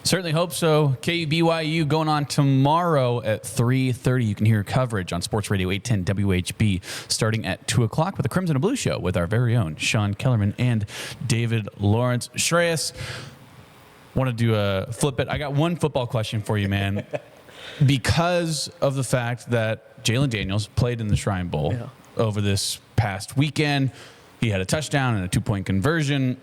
Certainly hope so. KU BYU going on tomorrow at 3:30. You can hear coverage on Sports Radio 810 WHB starting at 2 o'clock with the Crimson and Blue Show with our very own Sean Kellerman and David Lawrence. Shreyas, want to do a flip it. I got one football question for you, man. Because of the fact that Jalen Daniels played in the Shrine Bowl over this past weekend, he had a touchdown and a 2-point conversion.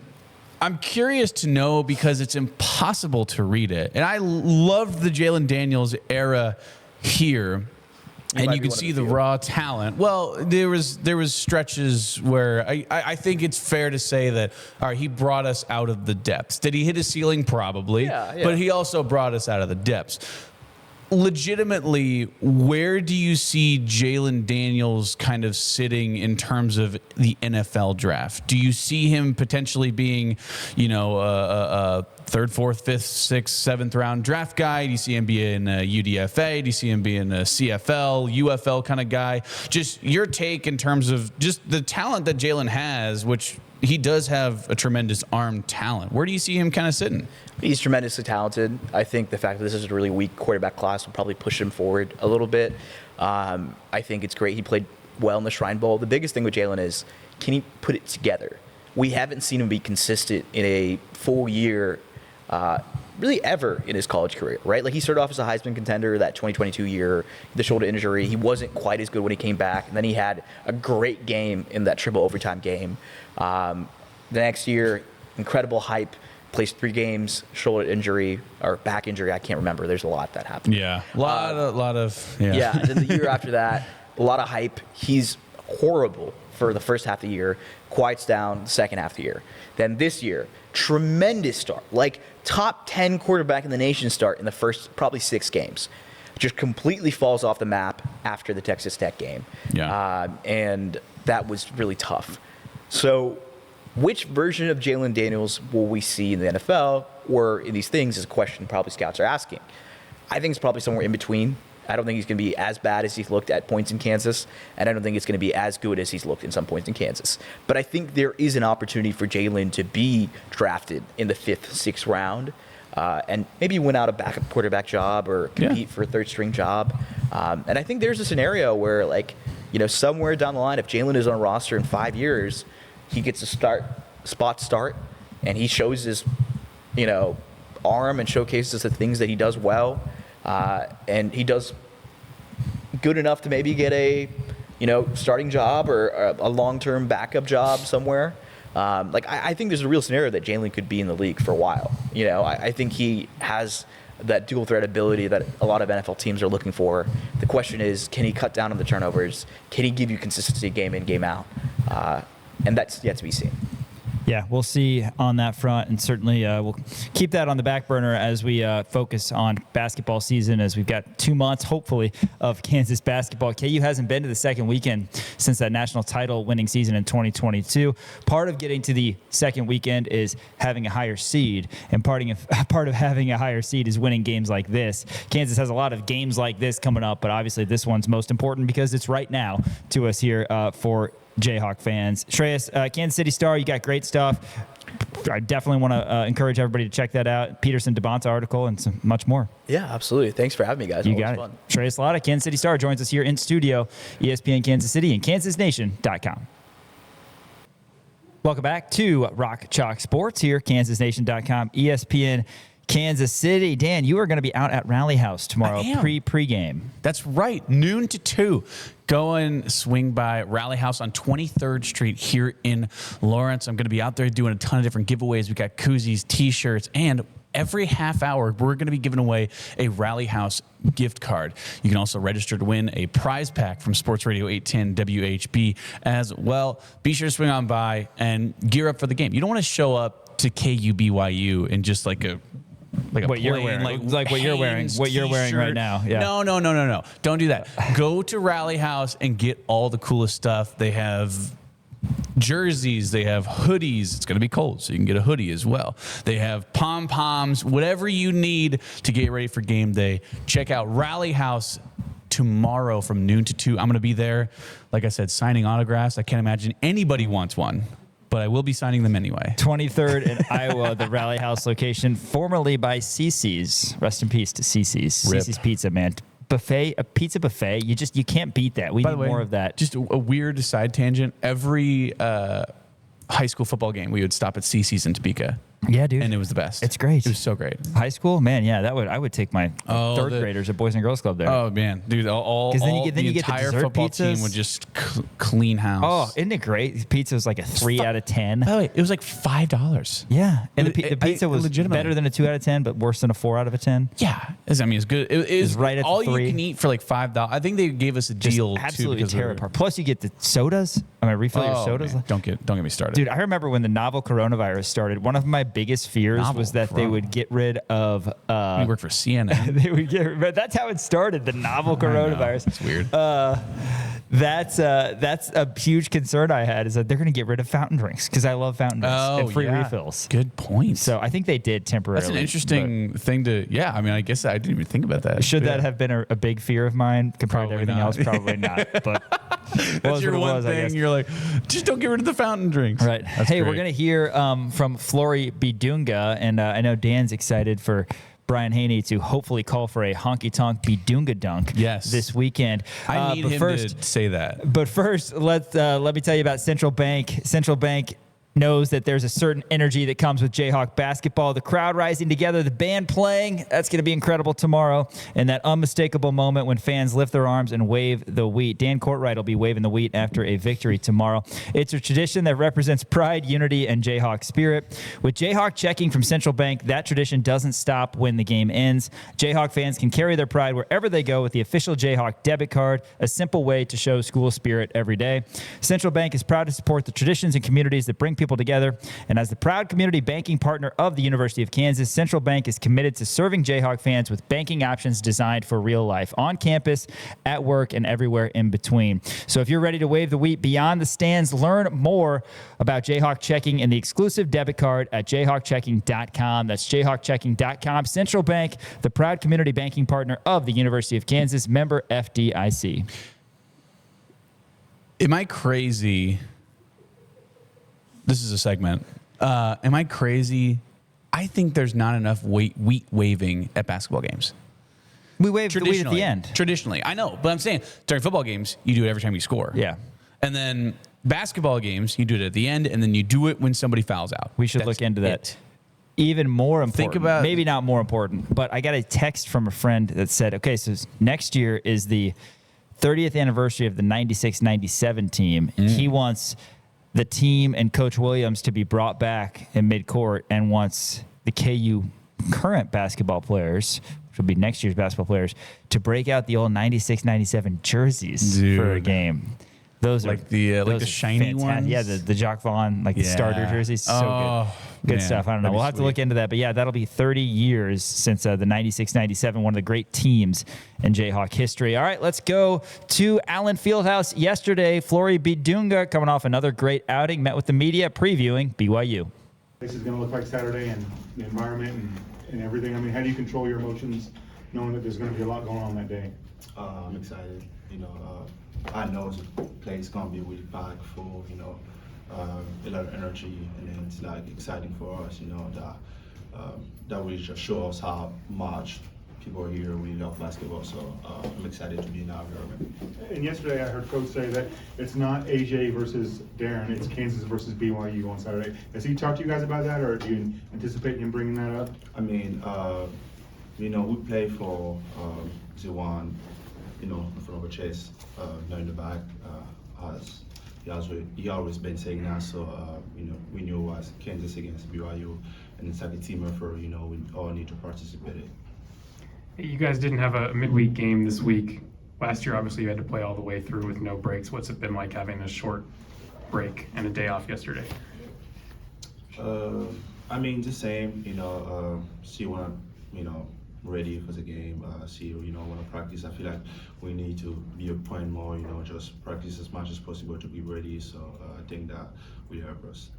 I'm curious to know because it's impossible to read it. And I loved the Jalen Daniels era here. And you can see the raw talent. Well, there was stretches where I think it's fair to say that, all right, he brought us out of the depths. Did he hit his ceiling? Probably. Yeah. But he also brought us out of the depths. Legitimately, where do you see Jalen Daniels kind of sitting in terms of the NFL draft? Do you see him potentially being, a 3rd, 4th, 5th, 6th, 7th round draft guy? Do you see him being a UDFA? Do you see him being a CFL, UFL kind of guy? Just your take in terms of just the talent that Jalen has, which he does have a tremendous arm talent. Where do you see him kind of sitting? He's tremendously talented. I think the fact that this is a really weak quarterback class will probably push him forward a little bit. I think it's great. He played well in the Shrine Bowl. The biggest thing with Jalen is, can he put it together? We haven't seen him be consistent in a full year, really ever in his college career, right? Like, he started off as a Heisman contender that 2022 year, the shoulder injury. He wasn't quite as good when he came back. And then he had a great game in that triple overtime game. The next year, incredible hype. Plays 3 games, shoulder injury or back injury. I can't remember. There's a lot that happened. Yeah, a lot of. Yeah. And then the year after that, a lot of hype. He's horrible for the first half of the year, quiets down the second half of the year. Then this year, tremendous start, like top 10 quarterback in the nation start in the first probably 6 games. Just completely falls off the map after the Texas Tech game. Yeah. And that was really tough. So which version of Jalen Daniels will we see in the NFL or in these things is a question probably scouts are asking. I think it's probably somewhere in between. I don't think he's going to be as bad as he's looked at points in Kansas, and I don't think it's going to be as good as he's looked in some points in Kansas. But I think there is an opportunity for Jalen to be drafted in the 5th, 6th round, and maybe win out a backup quarterback job or compete for a third-string job. And I think there's a scenario where, like, somewhere down the line, if Jalen is on a roster in 5 years, he gets a spot start, and he shows his, arm and showcases the things that he does well. And he does good enough to maybe get a, starting job or a long-term backup job somewhere. I think there's a real scenario that Jalen could be in the league for a while. I think he has that dual threat ability that a lot of NFL teams are looking for. The question is, can he cut down on the turnovers? Can he give you consistency game in, game out? And that's yet to be seen. Yeah, we'll see on that front, and certainly we'll keep that on the back burner as we focus on basketball season, as we've got 2 months, hopefully, of Kansas basketball. KU hasn't been to the second weekend since that national title winning season in 2022. Part of getting to the second weekend is having a higher seed, and part of having a higher seed is winning games like this. Kansas has a lot of games like this coming up, but obviously this one's most important because it's right now to us here for Jayhawk fans. Shreyas, Kansas City Star, you got great stuff. I definitely want to encourage everybody to check that out. Peterson DeBonta article and so much more. Yeah, absolutely. Thanks for having me, guys. You got it. Fun. Shreyas Laddha, Kansas City Star, joins us here in studio, ESPN Kansas City and KansasNation.com. Welcome back to Rock Chalk Sports here, KansasNation.com, ESPN Kansas City. Dan, you are going to be out at Rally House tomorrow, pregame. That's right, noon to 2. Go and swing by Rally House on 23rd Street here in Lawrence. I'm going to be out there doing a ton of different giveaways. We got koozies, T-shirts, and every half hour, we're going to be giving away a Rally House gift card. You can also register to win a prize pack from Sports Radio 810 WHB as well. Be sure to swing on by and gear up for the game. You don't want to show up to KU BYU in just like what you're wearing, like what you're wearing, right now. Yeah. No. Don't do that. Go to Rally House and get all the coolest stuff. They have jerseys, they have hoodies. It's going to be cold, so you can get a hoodie as well. They have pom-poms, whatever you need to get ready for game day. Check out Rally House tomorrow from noon to 2. I'm going to be there, like I said, signing autographs. I can't imagine anybody wants one, but I will be signing them anyway. 23rd in Iowa, the Rally House location, formerly by CC's. Rest in peace to CC's. Rip. CC's Pizza, man. Buffet, a pizza buffet. You can't beat that. We need more of that. Just a weird side tangent. Every high school football game, we would stop at CC's in Topeka. Yeah, dude. And it was the best. It's great. It was so great. High school, man. Yeah, I would take my third graders at Boys and Girls Club there. Oh man, dude! The entire football team would just clean house. Oh, isn't it great? Pizza was like a 3 out of 10. By the way, it was like $5. Yeah, and the pizza was better than a 2 out of 10, but worse than a 4 out of a 10. Yeah, it's good. It is right at all 3. you can eat for like $5. I think they gave us a deal absolutely too. Terrible. Plus, you get the sodas. Refill your sodas. Man. Don't get me started, dude. I remember when the novel coronavirus started. One of my biggest fears was that they would get rid of. You work for CNN. They would get rid. That's how it started. The novel coronavirus. It's weird. That's a huge concern I had, is that they're going to get rid of fountain drinks, because I love fountain drinks and free refills. Good point. So I think they did temporarily. That's an interesting thing to. Yeah, I guess I didn't even think about that. Should that have been a big fear of mine compared to everything else? Probably not. But that's your one thing. You're like, just don't get rid of the fountain drinks. Right. That's hey, great. We're going to hear from Flory Bidunga, and I know Dan's excited for Brian Haney to hopefully call for a honky-tonk Bidunga dunk this weekend. I need him to say that. But first, let me tell you about Central Bank. Central Bank knows that there's a certain energy that comes with Jayhawk basketball. The crowd rising together, the band playing, that's going to be incredible tomorrow. And that unmistakable moment when fans lift their arms and wave the wheat. Dan Courtwright will be waving the wheat after a victory tomorrow. It's a tradition that represents pride, unity, and Jayhawk spirit. With Jayhawk checking from Central Bank, that tradition doesn't stop when the game ends. Jayhawk fans can carry their pride wherever they go with the official Jayhawk debit card, a simple way to show school spirit every day. Central Bank is proud to support the traditions and communities that bring people together. And as the proud community banking partner of the University of Kansas, Central Bank is committed to serving Jayhawk fans with banking options designed for real life, on campus, at work, and everywhere in between. So if you're ready to wave the wheat beyond the stands, learn more about Jayhawk Checking and the exclusive debit card at jayhawkchecking.com. That's jayhawkchecking.com. Central Bank, the proud community banking partner of the University of Kansas, member FDIC. Am I crazy? This is a segment. Am I crazy? I think there's not enough wheat waving at basketball games. We wave the wheat at the end. Traditionally. I know, but I'm saying during football games, you do it every time you score. Yeah. And then basketball games, you do it at the end, and then you do it when somebody fouls out. We should look into that. Even more important. Think about, maybe not more important, but I got a text from a friend that said, okay, so next year is the 30th anniversary of the 96-97 team. He wants the team and Coach Williams to be brought back in midcourt and wants the KU current basketball players, which will be next year's basketball players, to break out the old 96-97 jerseys for a game. Those like are the shiny ones. Yeah, the Jock Vaughn, like the starter jerseys. So good stuff. I don't know. We'll have to look into that. But yeah, that'll be 30 years since the 96-97, one of the great teams in Jayhawk history. All right, let's go to Allen Fieldhouse yesterday. Flory Bidunga coming off another great outing, met with the media previewing BYU. This is going to look like Saturday, and the environment and everything. I mean, how do you control your emotions knowing that there's going to be a lot going on that day? I'm excited. I know the place gonna be really packed, full. A lot of energy, and then it's like exciting for us. That will just show us how much people here really love basketball. So I'm excited to be in our environment. And yesterday, I heard Coach say that it's not AJ versus Darren; it's Kansas versus BYU on Saturday. Has he talked to you guys about that, or do you anticipate him bringing that up? I mean, we play for the one. In front of a chest, not in the back, as he always been saying that. So we knew it was Kansas against BYU, and it's like a team effort. We all need to participate in. You guys didn't have a midweek game this week. Last year, obviously, you had to play all the way through with no breaks. What's it been like having a short break and a day off yesterday? I mean, the same. See when ready for the game. Want to practice. I feel like we need to be a point more. Just practice as much as possible to be ready. So I think that will help us.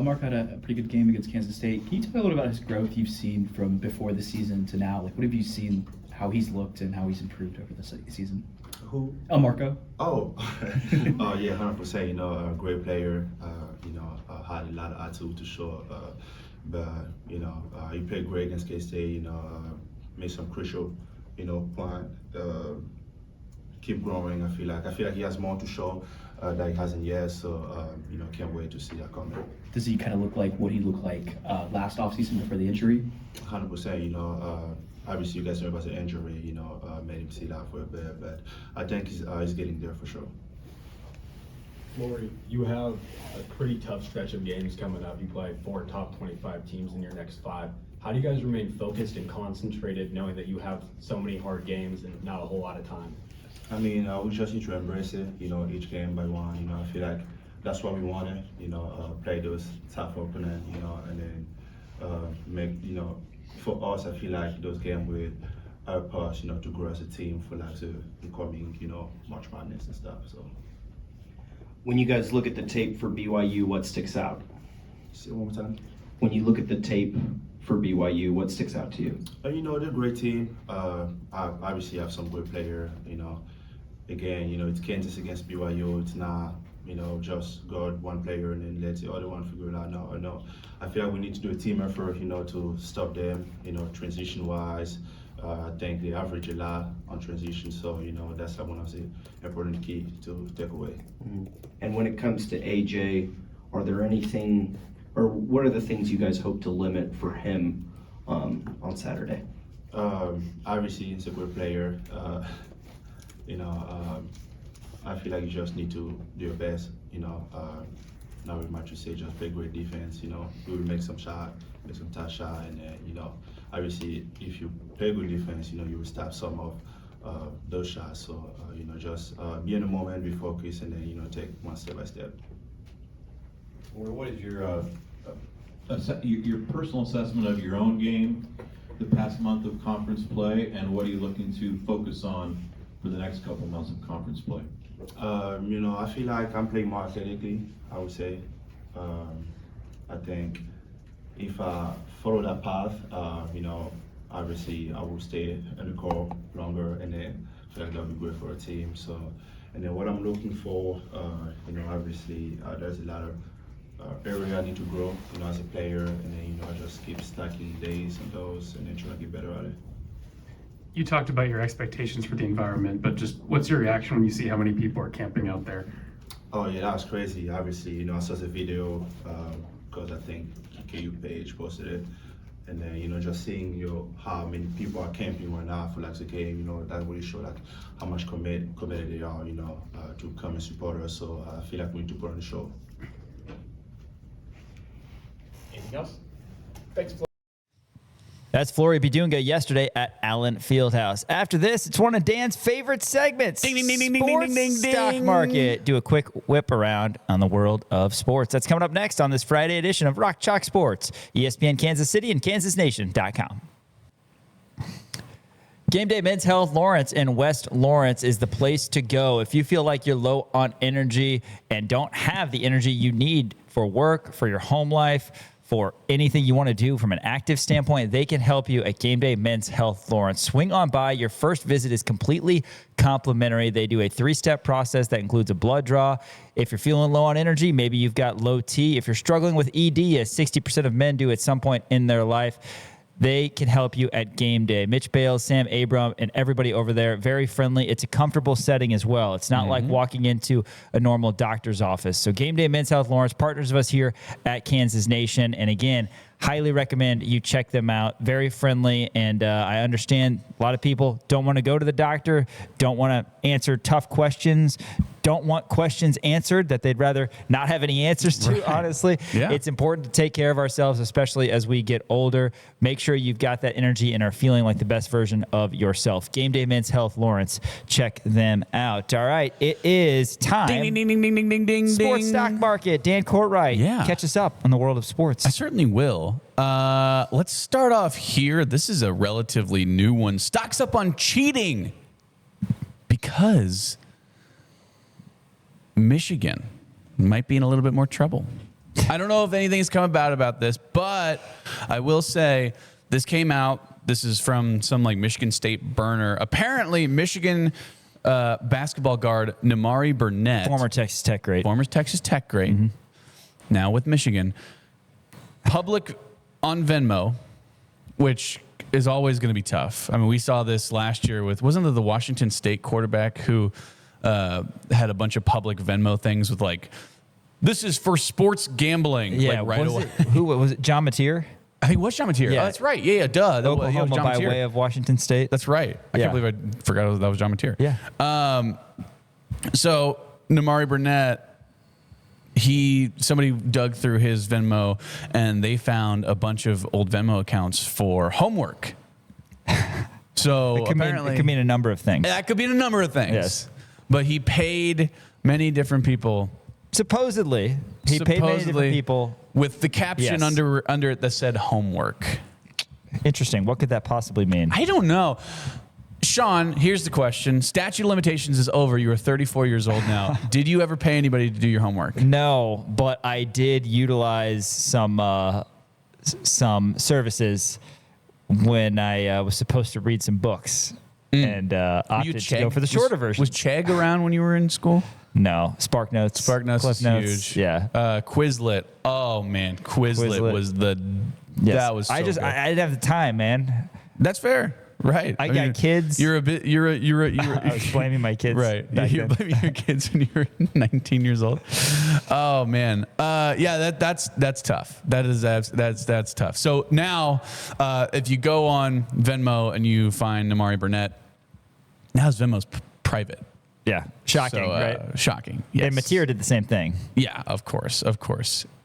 Mark had a pretty good game against Kansas State. Can you tell me a little about his growth you've seen from before the season to now? Like, what have you seen? How he's looked and how he's improved over the season? Who? Marco. Oh, yeah, 100%. A great player. Had a lot of attitude to show. But he played great against K-State. Made some crucial, point. Keep growing. I feel like he has more to show that he hasn't yet. So can't wait to see that coming. Does he kind of look like what he looked like last offseason before the injury? 100%. Obviously you guys know about the injury. Made him sit out for a bit, but I think he's getting there for sure. Flory, you have a pretty tough stretch of games coming up. You play 4 top 25 teams in your next 5. How do you guys remain focused and concentrated knowing that you have so many hard games and not a whole lot of time? I mean, we just need to embrace it, each game by one. I feel like that's what we wanted, play those tough opponents, and then make, for us, I feel like those games will help us, to grow as a team for like the incoming, March Madness and stuff. So. When you guys look at the tape for BYU, what sticks out? Say it one more time. When you look at the tape for BYU, what sticks out to you? They're a great team. I obviously have some good players. Again, it's Kansas against BYU. It's not, just guard one player and then let the other one figure it out. No. I feel like we need to do a team effort, to stop them, transition-wise. I think they average a lot on transition, so that's one of the important key to take away. Mm-hmm. And when it comes to AJ are there anything, or what are the things you guys hope to limit for him on Saturday? Obviously, he's a good player. I feel like you just need to do your best. Not very much to say, just play great defense. We will make some shot, make some tough shot, and then obviously, if you play good defense, you will stop some of those shots. So just be in the moment, be focused, and then take one step by step. What is your personal assessment of your own game, the past month of conference play, and what are you looking to focus on for the next couple months of conference play? I feel like I'm playing more athletically, I would say. I think if I follow that path, obviously I will stay in the core longer, and then I feel like that'll be great for a team. So, and then what I'm looking for, obviously there's a lot of area I need to grow, as a player, and then I just keep stacking days and those, and then try to get better at it. You talked about your expectations for the environment, but just what's your reaction when you see how many people are camping out there? Oh yeah, that was crazy. Obviously, I saw the video because I think KU page posted it, and then just seeing how many people are camping right now for the game. That really showed how much committed they are, to come and support us. So I feel like we need to put on the show. Anything else? Thanks, Flory. That's Flory Bidunga yesterday at Allen Fieldhouse. After this, it's one of Dan's favorite segments. Ding, ding, ding, ding, ding, Sports ding, ding, ding. Stock Market. Do a quick whip around on the world of sports. That's coming up next on this Friday edition of Rock Chalk Sports, ESPN Kansas City and KansasNation.com. Game Day Men's Health Lawrence in West Lawrence is the place to go if you feel like you're low on energy and don't have the energy you need for work, for your home life, for anything you want to do from an active standpoint. They can help you at Game Day Men's Health Lawrence. Swing on by. Your first visit is completely complimentary. They do a 3-step process that includes a blood draw. If you're feeling low on energy, maybe you've got low T. If you're struggling with ED, as 60% of men do at some point in their life, they can help you at Game Day. Mitch Bales, Sam Abram, and everybody over there, very friendly. It's a comfortable setting as well. It's not like walking into a normal doctor's office. So Game Day Men's Health Lawrence, partners of us here at Kansas Nation. And again, highly recommend you check them out. Very friendly. And I understand a lot of people don't want to go to the doctor, don't want to answer tough questions, don't want questions answered that they'd rather not have any answers to, honestly. Yeah. It's important to take care of ourselves, especially as we get older. Make sure you've got that energy and are feeling like the best version of yourself. Game Day Men's Health Lawrence. Check them out. All right. It is time. Ding, ding, ding, ding, ding, ding, ding, Sports Stock Market. Dan Courtwright. Yeah. Catch us up on the world of sports. I certainly will. Let's start off here. This is a relatively new one. Stocks up on cheating because Michigan might be in a little bit more trouble. I don't know if anything's come about this, but I will say this came out. This is from some Michigan State burner. Apparently, Michigan basketball guard Nimari Burnett, Former Texas Tech great. Now with Michigan, public on Venmo, which is always going to be tough. I mean, we saw this last year with, wasn't it the Washington State quarterback who had a bunch of public Venmo things with this is for sports gambling. Yeah, right away. Who was it? John Mateer? I think it was John Mateer. Yeah. Oh, that's right. Yeah, duh. That was Oklahoma John by Mateer. way of Washington State. That's right. I can't believe I forgot that was John Mateer. Yeah. So Nimari Burnett, somebody dug through his Venmo and they found a bunch of old Venmo accounts for homework. So it could mean a number of things. That could mean a number of things. Yes. But he paid many different people. Supposedly, he paid many different people with the caption under it that said homework. Interesting. What could that possibly mean? I don't know. Sean, here's the question. Statute of limitations is over. You are 34 years old now. Did you ever pay anybody to do your homework? No, but I did utilize some services when I was supposed to read some books and opted to go for the shorter version. Was Chegg around when you were in school? No. SparkNotes. SparkNotes Cliff is Notes. huge. Yeah. Quizlet. Oh man, Quizlet was the. Yes. That was. So I good. didn't have the time, man. That's fair. Right. I got kids. You're I was blaming my kids. Right. back You're then. blaming your kids when you were 19 years old. Oh man, that's tough. That's tough. So now, if you go on Venmo and you find Amari Burnett, now his Venmo's private. Yeah, shocking, So, right? Shocking. And Mateer did the same thing. Yeah, of course.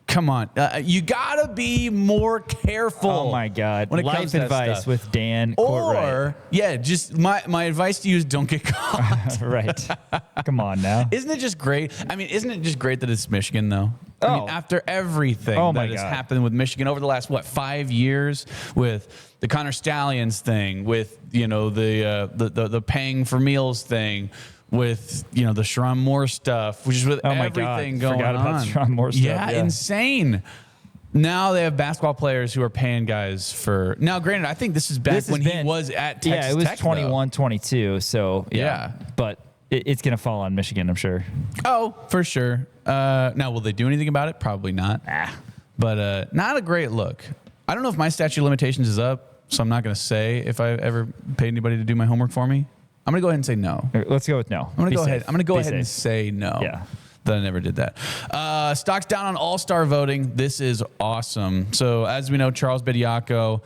Come on, you gotta be more careful. Oh my God! When it Life comes to that advice stuff. with Dan. Or just my advice to you is don't get caught. Right. Come on now. Isn't it just great? I mean, isn't it just great that it's Michigan though? I mean, after everything that has happened with Michigan over the last 5 years, with the Connor Stallions thing, with the paying for meals thing, with the Sharon Moore stuff, which is with everything going Forgot on. about Sharon Moore stuff. Yeah, insane. Now they have basketball players who are paying guys for. Now, granted, I think this is back when he was at Texas Yeah, it was Tech, 21, 22. So Yeah. but it's going to fall on Michigan, I'm sure. Oh, for sure. Now, will they do anything about it? Probably not. But not a great look. I don't know if my statute of limitations is up, so I'm not going to say if I ever paid anybody to do my homework for me. I'm going to go ahead and say no. Let's go with no. I'm going to go ahead and say no. Yeah. That I never did that. Stocks down on all-star voting. This is awesome. So as we know, Charles Bediako,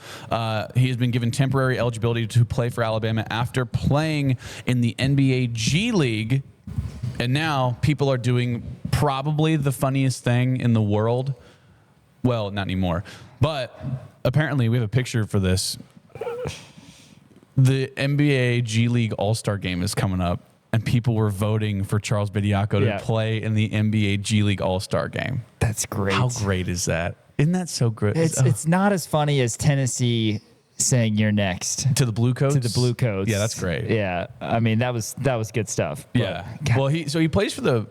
he has been given temporary eligibility to play for Alabama after playing in the NBA G League. And now people are doing probably the funniest thing in the world. Well, not anymore. But apparently we have a picture for this. The NBA G League All-Star Game is coming up, and people were voting for Charles Bediako to play in the NBA G League All-Star Game. That's great. How great is that? Isn't that so great? It's not as funny as Tennessee saying you're next to the Blue Coats. To the Blue Coats. Yeah, that's great. Yeah, I mean that was good stuff. Yeah. Well, he plays for the.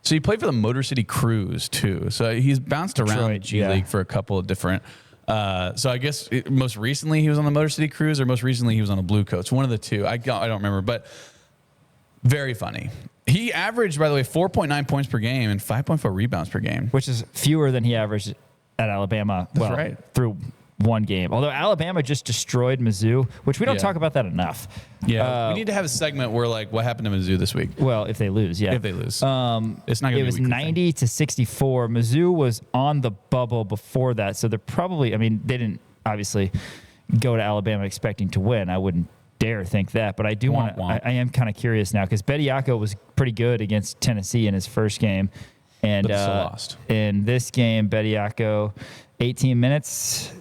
So he played for the Motor City Cruise too. So he's bounced around the G League for a couple of different. So I guess most recently he was on the Motor City Cruise, or most recently he was on the Blue Coats. One of the two. I don't remember, but very funny. He averaged, by the way, 4.9 points per game and 5.4 rebounds per game, which is fewer than he averaged at Alabama. That's right. Through one game. Although Alabama just destroyed Mizzou, which we don't talk about that enough. Yeah, we need to have a segment where what happened to Mizzou this week. Well, if they lose, yeah. If they lose, it's not going to be. It was 90 to 64. Mizzou was on the bubble before that, so they're probably. I mean, they didn't obviously go to Alabama expecting to win. I wouldn't dare think that, but I do want to. I am kind of curious now because Bediako was pretty good against Tennessee in his first game, and but still lost. In this game, Bediako, 18 minutes.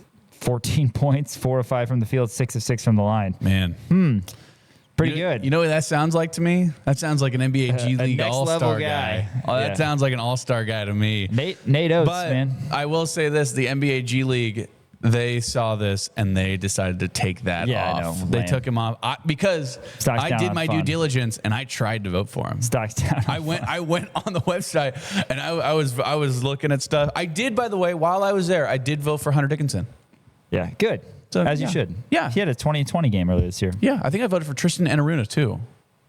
14 points, 4 of 5 from the field, 6 of 6 from the line. Man. Pretty good. You know what that sounds like to me? That sounds like an NBA G League All-Star guy. Oh, that sounds like an All-Star guy to me. Nate Oates, man. I will say this, the NBA G League, they saw this and they decided to take that off. I know. They took him off because Stocks I did my due diligence and I tried to vote for him. Stocks down. I went on the website and I was looking at stuff. I did, by the way, while I was there, I did vote for Hunter Dickinson. Yeah, good. So, as you should. Yeah. He had a 2020 game earlier this year. Yeah, I think I voted for Tristan Enaruna too.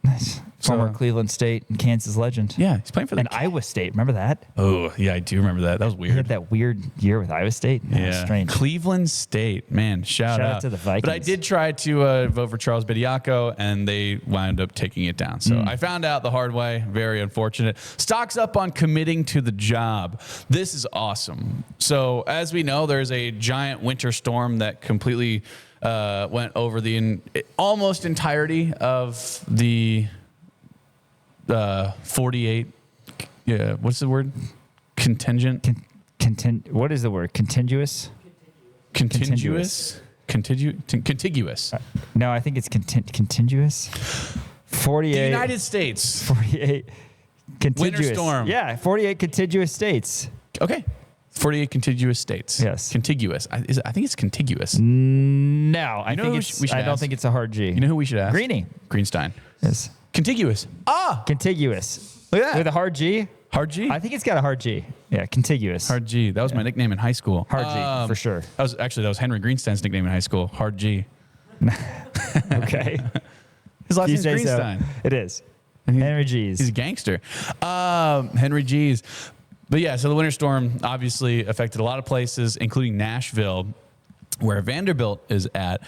Nice. Former Cleveland State and Kansas legend. Yeah, he's playing for and Iowa State. Remember that? Oh, yeah, I do remember that. That was weird. He had that weird year with Iowa State. That was strange. Cleveland State. Man, shout out to the Vikings. But I did try to vote for Charles Bediako, and they wound up taking it down. So I found out the hard way. Very unfortunate. Stocks up on committing to the job. This is awesome. So as we know, there's a giant winter storm that completely went over the almost entirety of the 48. Yeah, what's the word? Contingent. What is the word? Contiguous. Contiguous. No, I think it's contiguous. 48. The United States. 48. Contiguous. Winter storm. Yeah, 48 contiguous states. Okay. 48 contiguous states. Yes. Contiguous. I think it's contiguous. No, I think we should I don't ask? think it's a hard G. You know who we should ask? Greeny. Greenstein. Yes. Contiguous. Contiguous. Look at that. With a hard G? Hard G? I think it's got a hard G. Yeah, contiguous. Hard G. That was my nickname in high school. Hard G, for sure. That was Henry Greenstein's nickname in high school. Hard G. Okay. His last name's say so. Greenstein. It is. Henry G's. He's a gangster. Henry G's. But yeah, so the winter storm obviously affected a lot of places, including Nashville, where Vanderbilt is at.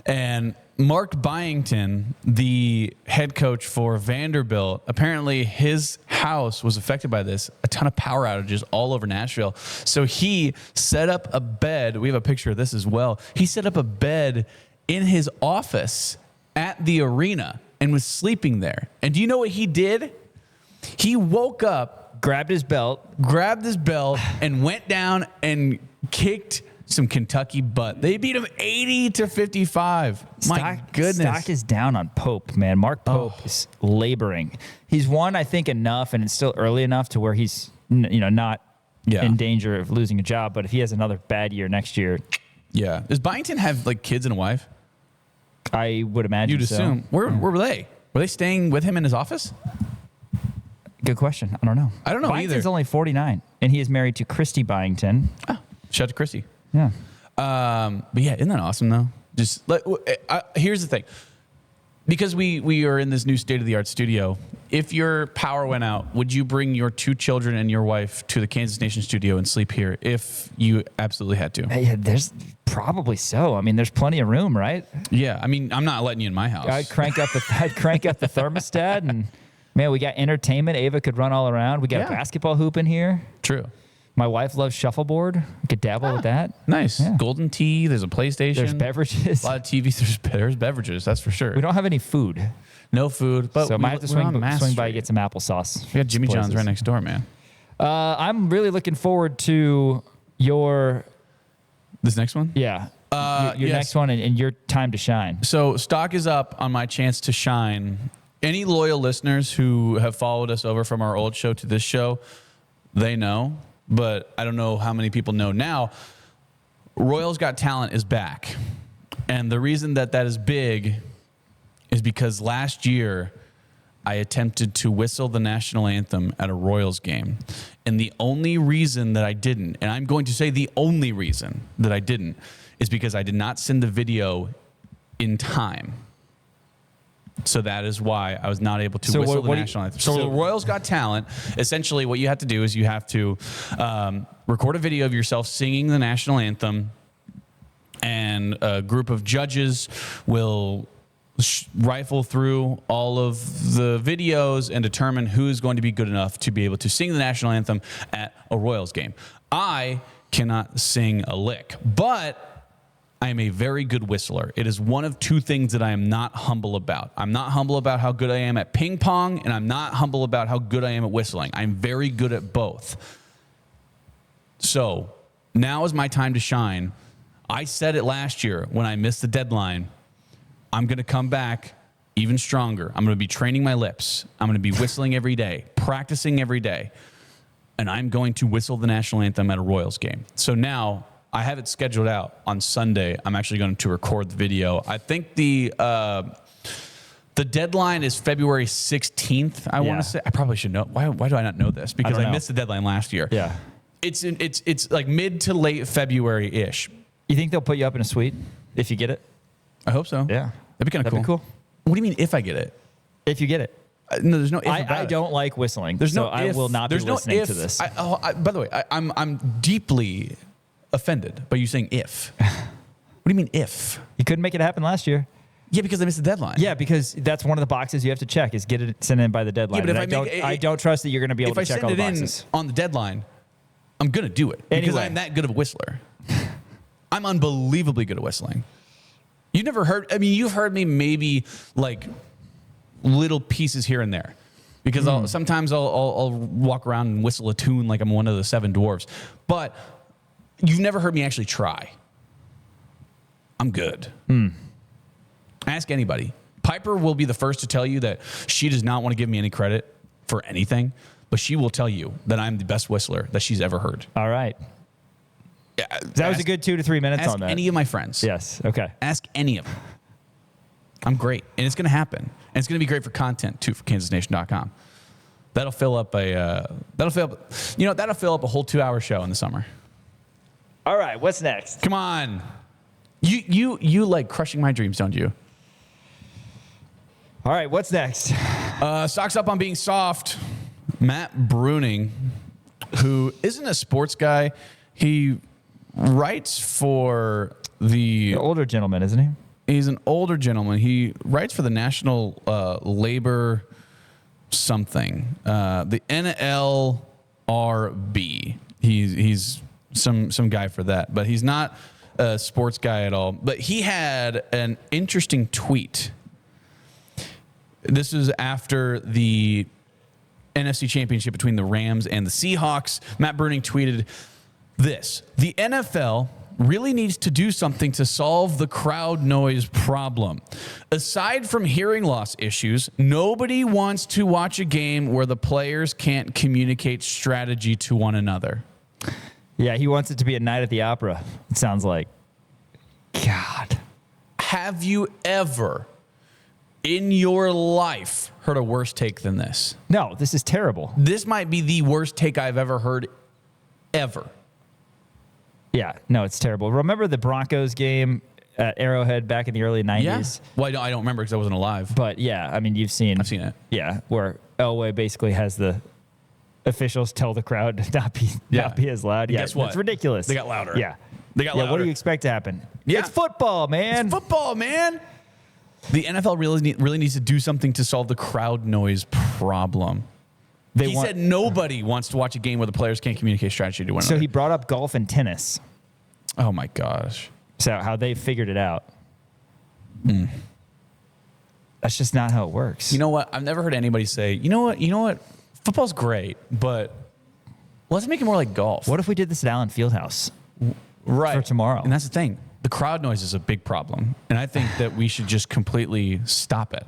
And Mark Byington, the head coach for Vanderbilt, apparently his house was affected by this. A ton of power outages all over Nashville. So he set up a bed. We have a picture of this as well. He set up a bed in his office at the arena and was sleeping there. And do you know what he did? He woke up, grabbed his belt, and went down and kicked some Kentucky butt. They beat him 80-55. My goodness. Stock is down on Pope, man. Mark Pope is laboring. He's won, I think, enough, and it's still early enough to where he's not in danger of losing a job. But if he has another bad year next year, does Byington have like kids and a wife? I would imagine. You'd assume. Where were they? Were they staying with him in his office? Good question. I don't know. I don't know either. Byington's only 49, and he is married to Christy Byington. Oh, shout out to Christy. Yeah. But yeah, isn't that awesome though? Just here's the thing. Because we are in this new state-of-the-art studio, if your power went out, would you bring your 2 children and your wife to the Kansas Nation studio and sleep here if you absolutely had to? Hey, there's probably so. I mean, there's plenty of room, right? Yeah. I mean, I'm not letting you in my house. I'd crank up the thermostat, and man, we got entertainment. Ava could run all around. We got a basketball hoop in here. True. My wife loves shuffleboard. We could dabble with that. Nice. Yeah. Golden tea. There's a PlayStation. There's beverages. A lot of TVs. There's beverages. That's for sure. We don't have any food. No food. But so I might have to swing by and get some applesauce. We got Jimmy John's right next door, man. I'm really looking forward to this next one? Yeah. Your next one and your time to shine. So stock is up on my chance to shine. Any loyal listeners who have followed us over from our old show to this show, they know. But I don't know how many people know now. Royals Got Talent is back. And the reason that is big is because last year I attempted to whistle the national anthem at a Royals game. And the only reason that I didn't, and I'm going to say the only reason that I didn't, is because I did not send the video in time. So that is why I was not able to whistle the national anthem. So the Royals Got Talent. Essentially, what you have to do is you have to record a video of yourself singing the national anthem, and a group of judges will rifle through all of the videos and determine who is going to be good enough to be able to sing the national anthem at a Royals game. I cannot sing a lick, but I am a very good whistler. It is one of 2 things that I am not humble about. I'm not humble about how good I am at ping pong, and I'm not humble about how good I am at whistling. I'm very good at both. So now is my time to shine. I said it last year when I missed the deadline. I'm going to come back even stronger. I'm going to be training my lips. I'm going to be whistling every day, practicing every day, and I'm going to whistle the national anthem at a Royals game. So now I have it scheduled out on Sunday. I'm actually going to record the video. I think the deadline is February 16th. I want to say. I probably should know. Why do I not know this? Because I missed the deadline last year. Yeah. It's like mid to late February-ish. You think they'll put you up in a suite if you get it? I hope so. Yeah. That'd be kind of cool. Be cool. What do you mean if I get it? If you get it. No, there's no if about I don't like whistling. There's no I will not be listening to this. By the way, I'm deeply offended by you saying if. What do you mean if? You couldn't make it happen last year. Yeah, because I missed the deadline. Yeah, because that's one of the boxes you have to check is get it sent in by the deadline. Yeah, but if I don't trust that you're going to be able to check all the boxes. If I send it in on the deadline, I'm going to do it because I'm that good of a whistler. I'm unbelievably good at whistling. You've heard me maybe like little pieces here and there because sometimes I'll walk around and whistle a tune like I'm one of the 7 dwarves. But you've never heard me actually try. I'm good. Ask anybody. Piper will be the first to tell you that she does not want to give me any credit for anything, but she will tell you that I'm the best whistler that she's ever heard. All right. That was a good 2 to 3 minutes on that. Ask any of my friends. Yes. Okay. Ask any of them. I'm great. And it's going to happen. And it's going to be great for content too for kansasnation.com. That'll fill up a whole 2-hour show in the summer. All right, what's next? Come on. You like crushing my dreams, don't you? All right, what's next? Stocks up on being soft. Matt Bruning, who isn't a sports guy, he writes for the older gentleman, isn't he? He's an older gentleman. He writes for the National Labor something. The NLRB. He's some guy for that, but he's not a sports guy at all. But he had an interesting tweet. This was after the NFC Championship between the Rams and the Seahawks. Matt Bruning tweeted this: the NFL really needs to do something to solve the crowd noise problem. Aside from hearing loss issues, nobody wants to watch a game where the players can't communicate strategy to one another. Yeah, he wants it to be a night at the opera, it sounds like. God. Have you ever in your life heard a worse take than this? No, this is terrible. This might be the worst take I've ever heard, ever. Yeah, no, it's terrible. Remember the Broncos game at Arrowhead back in the early 90s? Yeah. Well, I don't remember because I wasn't alive. But yeah, I mean, I've seen it. Yeah, where Elway basically has the officials tell the crowd to not be as loud. Yeah, guess what? It's ridiculous. They got louder. Yeah. They got louder. What do you expect to happen? Yeah. It's football, man. It's football, man. The NFL really needs to do something to solve the crowd noise problem. He said nobody wants to watch a game where the players can't communicate strategy to one another. So he brought up golf and tennis. Oh, my gosh. So how they figured it out. That's just not how it works. You know what? I've never heard anybody say, you know what? Football's great, but let's make it more like golf. What if we did this at Allen Fieldhouse? Right. For tomorrow. And that's the thing. The crowd noise is a big problem. And I think that we should just completely stop it.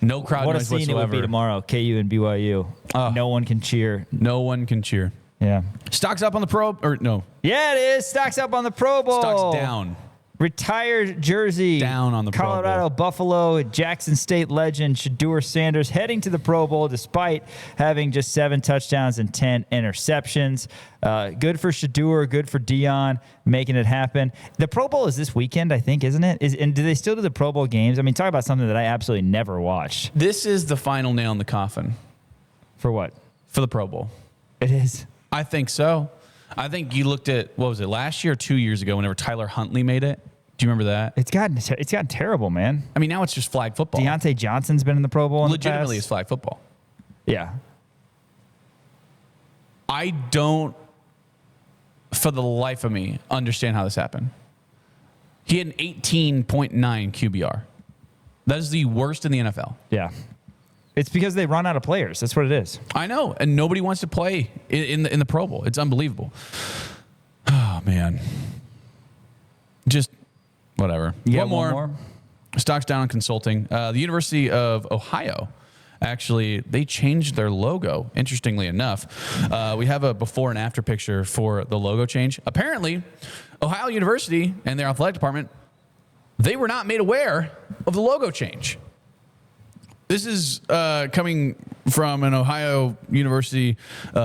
No crowd what noise a scene whatsoever. it would be tomorrow, KU and BYU. No one can cheer. No one can cheer. Yeah. Stocks up on the Pro, or no. Yeah, it is. Stocks up on the Pro Bowl. Stocks down. Retired jersey. Down on the Pro Bowl. Colorado Buffalo, Jackson State legend Shedeur Sanders heading to the Pro Bowl despite having just 7 touchdowns and 10 interceptions. Good for Shedeur, good for Dion, making it happen. The Pro Bowl is this weekend, I think, isn't it? And do they still do the Pro Bowl games? I mean, talk about something that I absolutely never watched. This is the final nail in the coffin. For what? For the Pro Bowl. It is. I think so. I think you looked at, what was it, last year or 2 years ago whenever Tyler Huntley made it? Do you remember that? It's gotten terrible, man. I mean, now it's just flag football. Deontay Johnson's been in the Pro Bowl in Legitimately, the it's flag football. Yeah. I don't, for the life of me, understand how this happened. He had an 18.9 QBR. That is the worst in the NFL. Yeah. It's because they run out of players. That's what it is. I know, and nobody wants to play in the Pro Bowl. It's unbelievable. Oh, man. Just whatever. Yeah, one more. Stocks down on consulting. The University of Ohio, actually, they changed their logo, interestingly enough. We have a before and after picture for the logo change. Apparently, Ohio University and their athletic department, they were not made aware of the logo change. This is coming from an Ohio University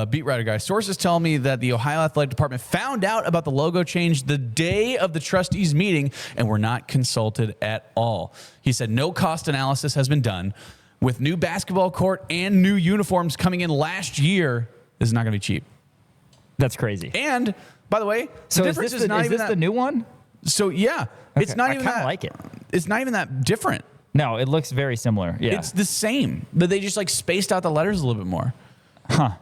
beat writer guy. Sources tell me that the Ohio Athletic Department found out about the logo change the day of the trustees meeting and were not consulted at all. He said no cost analysis has been done. With new basketball court and new uniforms coming in last year, this is not going to be cheap. That's crazy. And, by the way, so the is difference this is not even the new one? So, yeah. Okay. It's not even I kind that. of like it. It's not even that different. No, it looks very similar. Yeah. It's the same, but they just like spaced out the letters a little bit more. Huh.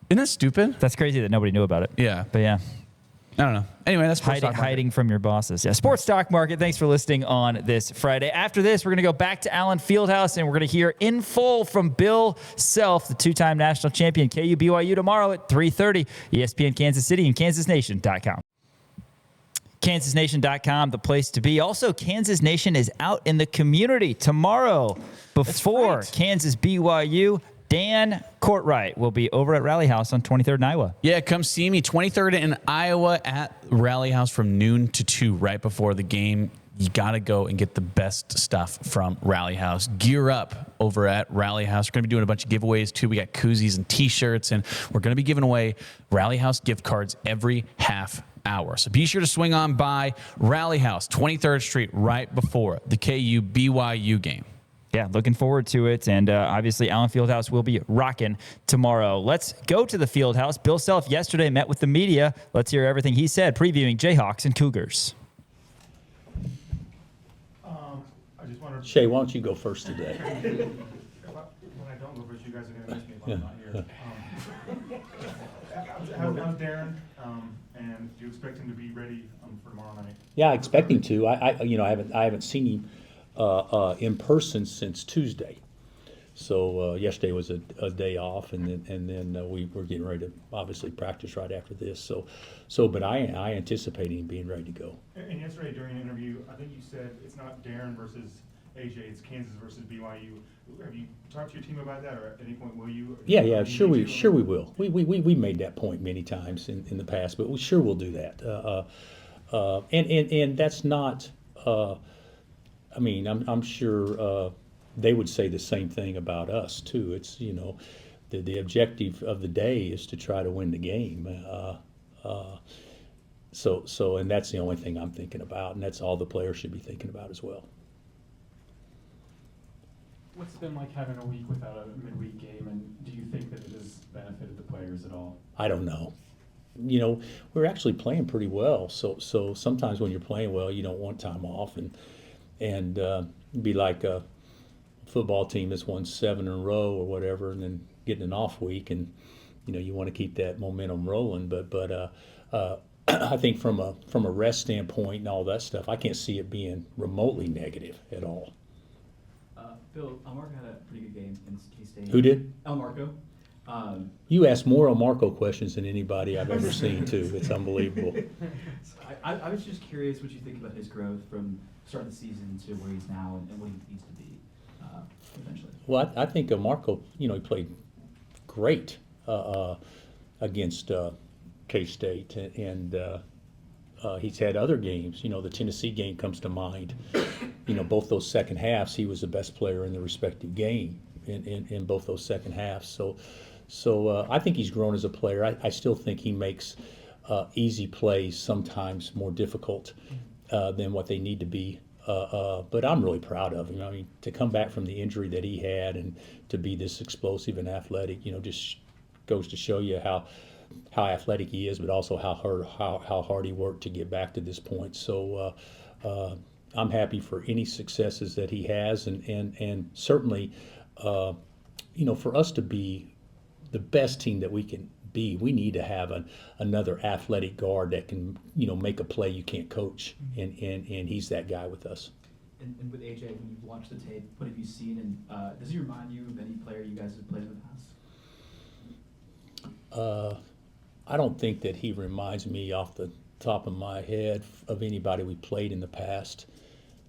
Isn't that stupid? That's crazy that nobody knew about it. Yeah. But yeah. I don't know. Anyway, that's hiding from your bosses. Yeah. Sports Stock Market. Thanks for listening on this Friday. After this, we're going to go back to Allen Fieldhouse and we're going to hear in full from Bill Self, the 2-time national champion, KU BYU tomorrow at 3:30, ESPN Kansas City and KansasNation.com. KansasNation.com, the place to be. Also, Kansas Nation is out in the community tomorrow before Kansas BYU. Dan Courtwright will be over at Rally House on 23rd and Iowa. Yeah, come see me. 23rd in Iowa at Rally House from noon to 2 right before the game. You got to go and get the best stuff from Rally House. Gear up over at Rally House. We're going to be doing a bunch of giveaways, too. We got koozies and T-shirts, and we're going to be giving away Rally House gift cards every half hour. So be sure to swing on by Rally House, 23rd Street, right before the KU BYU game. Yeah, looking forward to it. And obviously, Allen Fieldhouse will be rocking tomorrow. Let's go to the Fieldhouse. Bill Self yesterday met with the media. Let's hear everything he said, previewing Jayhawks and Cougars. Shay, why don't you go first today? When I don't go first, you guys are going to miss me if I'm not here. How's Darren? And do you expect him to be ready for tomorrow night? Yeah, I expect him to. I haven't seen him in person since Tuesday. So yesterday was a day off, and then we were getting ready to obviously practice right after this. But I anticipate him being ready to go. And yesterday during an interview, I think you said it's not Darren versus AJ, it's Kansas versus BYU. Have you talked to your team about that, or at any point will you? Yeah, sure we will. We made that point many times in the past, but we sure will do that. And that's not. I'm sure they would say the same thing about us too. It's the objective of the day is to try to win the game. So and that's the only thing I'm thinking about, and that's all the players should be thinking about as well. What's it been like having a week without a midweek game, and do you think that it has benefited the players at all? I don't know. We're actually playing pretty well. So sometimes when you're playing well, you don't want time off, and be like a football team that's won 7 in a row or whatever, and then getting an off week, and you want to keep that momentum rolling. But I think from a rest standpoint and all that stuff, I can't see it being remotely negative at all. Bill, Marco had a pretty good game against K-State. Who did? Marco. You ask more Marco questions than anybody I've ever seen, too. It's unbelievable. I was just curious what you think about his growth from start of the season to where he's now and what he needs to be eventually. Well, I think Marco, he played great against K-State, and he's had other games. The Tennessee game comes to mind. Both those second halves, he was the best player in the respective game in both those second halves. So I think he's grown as a player. I still think he makes easy plays sometimes more difficult than what they need to be. But I'm really proud of him. To come back from the injury that he had and to be this explosive and athletic, just goes to show you how athletic he is, but also how hard he worked to get back to this point. So I'm happy for any successes that he has, and certainly, for us to be the best team that we can be, we need to have another athletic guard that can, make a play you can't coach, and he's that guy with us. And with AJ, when you've watched the tape, what have you seen, and does he remind you of any player you guys have played in the past? I don't think that he reminds me off the top of my head of anybody we played in the past.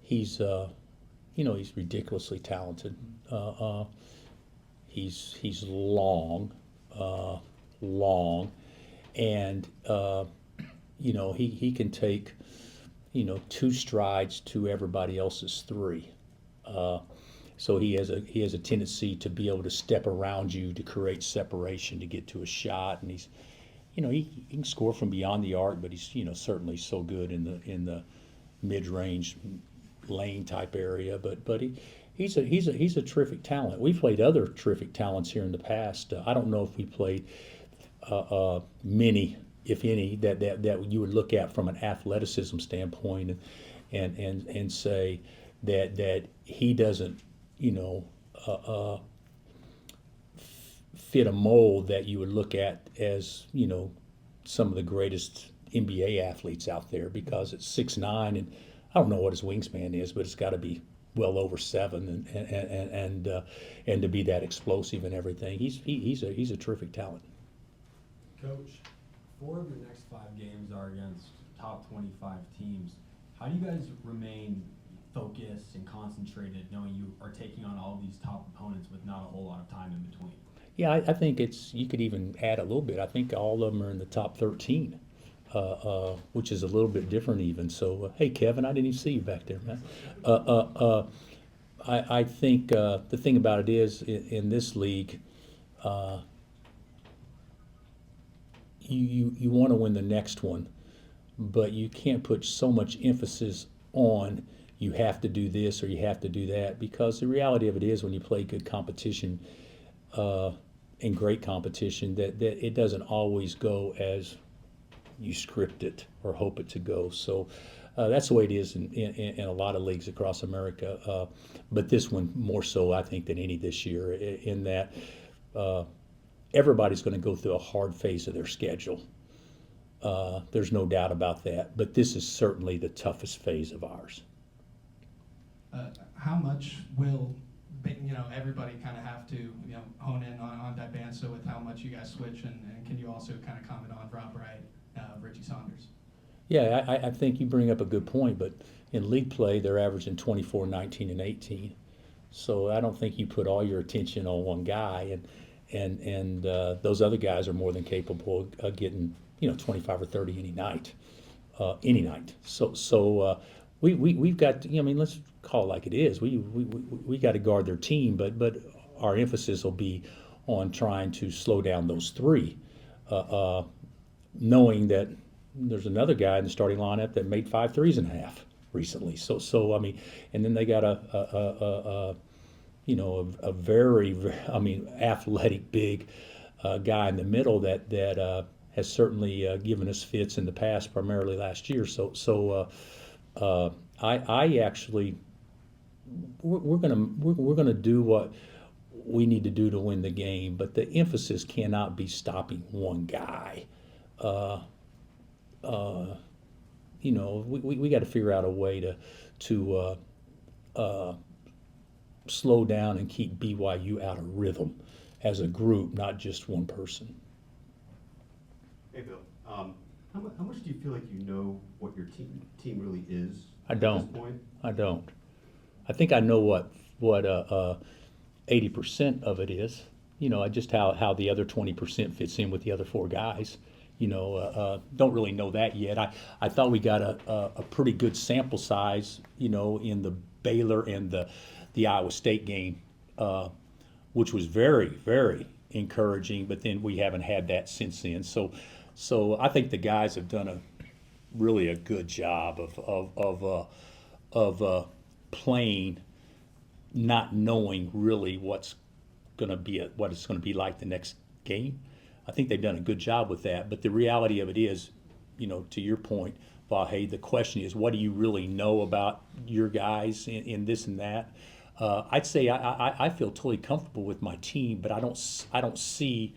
He's, he's ridiculously talented. He's long, and he can take, 2 strides to everybody else's 3. So he has a tendency to be able to step around you to create separation to get to a shot, and he's. He can score from beyond the arc, but he's certainly so good in the mid-range lane type area. But he's a terrific talent. We've played other terrific talents here in the past. I don't know if we played many, if any, that you would look at from an athleticism standpoint, and say that he doesn't fit a mold that you would look at as some of the greatest NBA athletes out there, because it's 6'9", and I don't know what his wingspan is, but it's got to be well over 7, and to be that explosive and everything. He's a terrific talent. Coach, 4 of your next 5 games are against top 25 teams. How do you guys remain focused and concentrated, knowing you are taking on all of these top opponents with not a whole lot of time in between? Yeah, I think you could even add a little bit. I think all of them are in the top 13, which is a little bit different even. So, hey, Kevin, I didn't even see you back there, man. I think the thing about it is, in this league, you want to win the next one, but you can't put so much emphasis on you have to do this or you have to do that, because the reality of it is, when you play good competition, and great competition, that it doesn't always go as you script it or hope it to go. So that's the way it is in a lot of leagues across America. But this one more so, I think, than any this year, in that everybody's going to go through a hard phase of their schedule. There's no doubt about that. But this is certainly the toughest phase of ours. How much will everybody kind of have to hone in on Dibansa with how much you guys switch, and can you also kind of comment on Rob Wright, Richie Saunders? Yeah, I think you bring up a good point, but in league play they're averaging 24, 19, and 18. So I don't think you put all your attention on one guy, and those other guys are more than capable of getting 25 or 30 any night. So we've got let's call it like it is. We got to guard their team, but our emphasis will be on trying to slow down those three, knowing that there's another guy in the starting lineup that made 5 threes and a half recently. So I mean, and then they got a very athletic big guy in the middle that has certainly given us fits in the past, primarily last year. I actually we're gonna do what we need to do to win the game, but the emphasis cannot be stopping one guy. We got to figure out a way to slow down and keep BYU out of rhythm as a group, not just one person. Hey, Bill. How much do you feel like you know what your team really is? I At don't. this point? I don't. I think I know what 80% of it is. Just how the other 20% fits in with the other 4 guys. Don't really know that yet. I thought we got a pretty good sample size, in the Baylor and the Iowa State game, which was very, very encouraging. But then we haven't had that since then. So I think the guys have done really a good job of playing, not knowing really what it's going to be like the next game. I think they've done a good job with that. But the reality of it is, to your point, Vahe, the question is, what do you really know about your guys in this and that? I'd say I feel totally comfortable with my team, but I don't see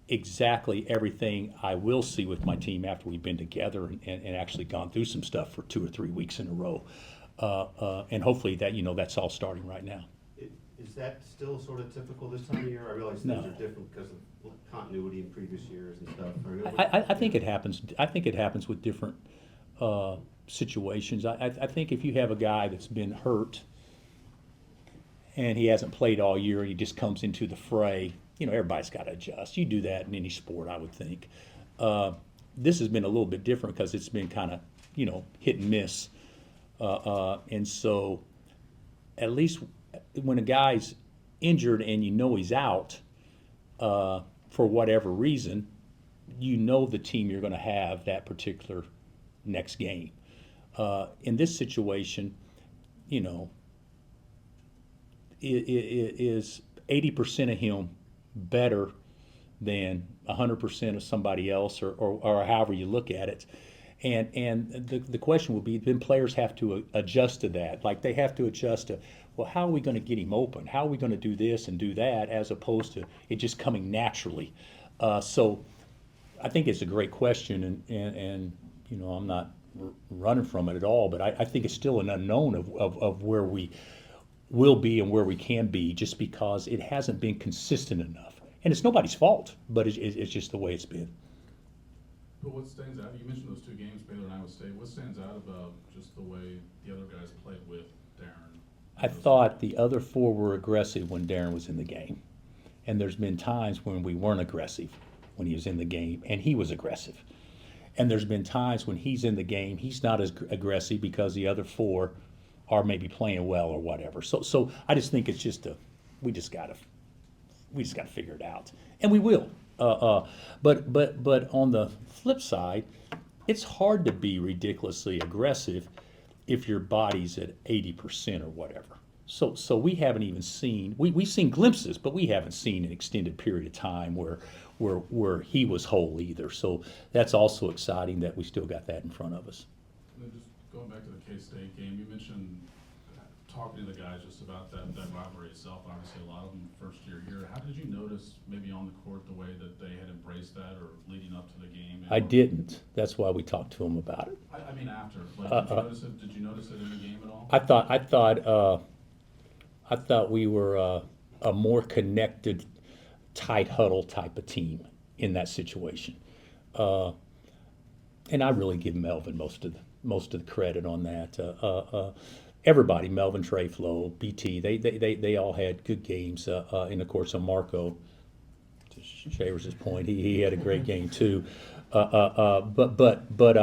exactly everything I will see with my team after we've been together and actually gone through some stuff for 2 or 3 weeks in a row. And hopefully that's all starting right now. Is that still sort of typical this time of year? I realize things are different because of continuity in previous years and stuff. I think it happens. I think it happens with different situations. I think if you have a guy that's been hurt and he hasn't played all year and he just comes into the fray, everybody's got to adjust. You do that in any sport, I would think. This has been a little bit different because it's been kind of, hit and miss. And so at least when a guy's injured and he's out for whatever reason, the team you're going to have that particular next game. In this situation, is 80% of him better than 100% of somebody else, or however you look at it. And the question will be, then players have to adjust to that. Like they have to adjust to, well, how are we going to get him open? How are we going to do this and do that, as opposed to it just coming naturally? So I think it's a great question, and I'm not running from it at all, but I think it's still an unknown of where we will be and where we can be, just because it hasn't been consistent enough. And it's nobody's fault, but it's just the way it's been. But what stands out, you mentioned those 2 games, Baylor and Iowa State. What stands out about just the way the other guys played with Darren? I thought the other 4 were aggressive when Darren was in the game. And there's been times when we weren't aggressive when he was in the game, and he was aggressive. And there's been times when he's in the game, he's not as aggressive because the other 4 are maybe playing well or whatever. So I just think it's just we just got to figure it out, and we will. But on the flip side, it's hard to be ridiculously aggressive if your body's at 80% or whatever. So we haven't even seen, we've seen glimpses, but we haven't seen an extended period of time where he was whole either. So that's also exciting that we still got that in front of us. And then just going back to the K-State game, you mentioned talking to the guys just about that rivalry itself. Obviously, a lot of them first year here. How did you notice maybe on the court the way that they had embraced that, or leading up to the game? I didn't. That's why we talked to them about it. I mean, after. Like, did you notice it in the game at all? I thought we were a more connected, tight huddle type of team in that situation, and I really give Melvin most of the credit on that. Everybody, Melvin, Trey, Flo, BT, they all had good games, and of course, Marco, to Shreyas' point, he had a great game too. But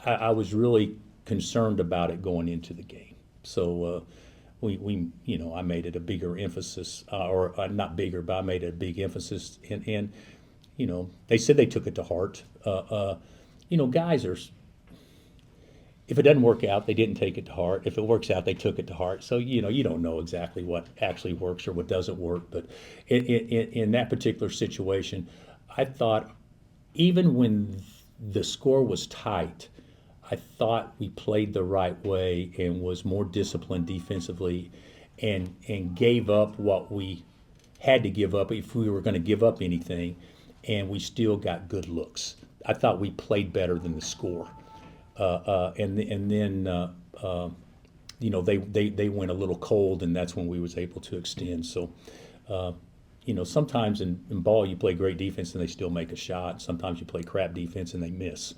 I was really concerned about it going into the game. So we I made it a bigger emphasis, or not bigger, but I made it a big emphasis. And they said they took it to heart. Guys are. If it doesn't work out, they didn't take it to heart. If it works out, they took it to heart. So you don't know exactly what actually works or what doesn't work. But in that particular situation, I thought even when the score was tight, I thought we played the right way and was more disciplined defensively, and gave up what we had to give up if we were going to give up anything, and we still got good looks. I thought we played better than the score. And then they went a little cold, and that's when we was able to extend. So sometimes in ball you play great defense and they still make a shot. Sometimes you play crap defense and they miss.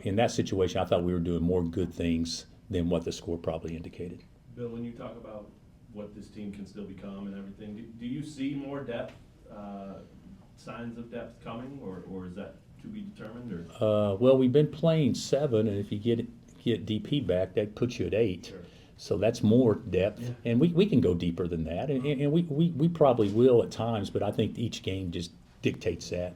In that situation, I thought we were doing more good things than what the score probably indicated. Bill, when you talk about what this team can still become and everything, do you see more depth, signs of depth coming, or is that to be determined? Or? Well, we've been playing 7, and if you get DP back, that puts you at 8. Sure. So that's more depth, yeah. And we can go deeper than that, and we probably will at times, but I think each game just dictates that.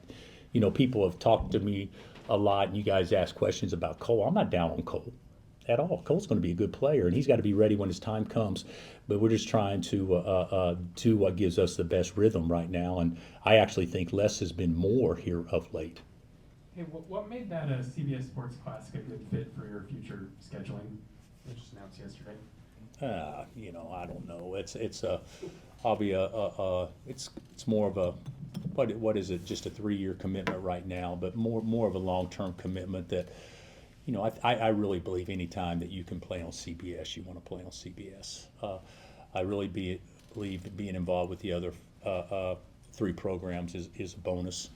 People have talked to me a lot, and you guys ask questions about Cole. I'm not down on Cole at all. Cole's going to be a good player, and he's got to be ready when his time comes. But we're just trying to do what gives us the best rhythm right now, and I actually think less has been more here of late. Hey, what made that a CBS Sports Classic a good fit for your future scheduling? It was just announced yesterday. I don't know. It's more of a what is it? Just a 3-year commitment right now, but more of a long-term commitment that. I really believe any time that you can play on CBS, you want to play on CBS. I really believe being involved with the other 3 programs is a bonus.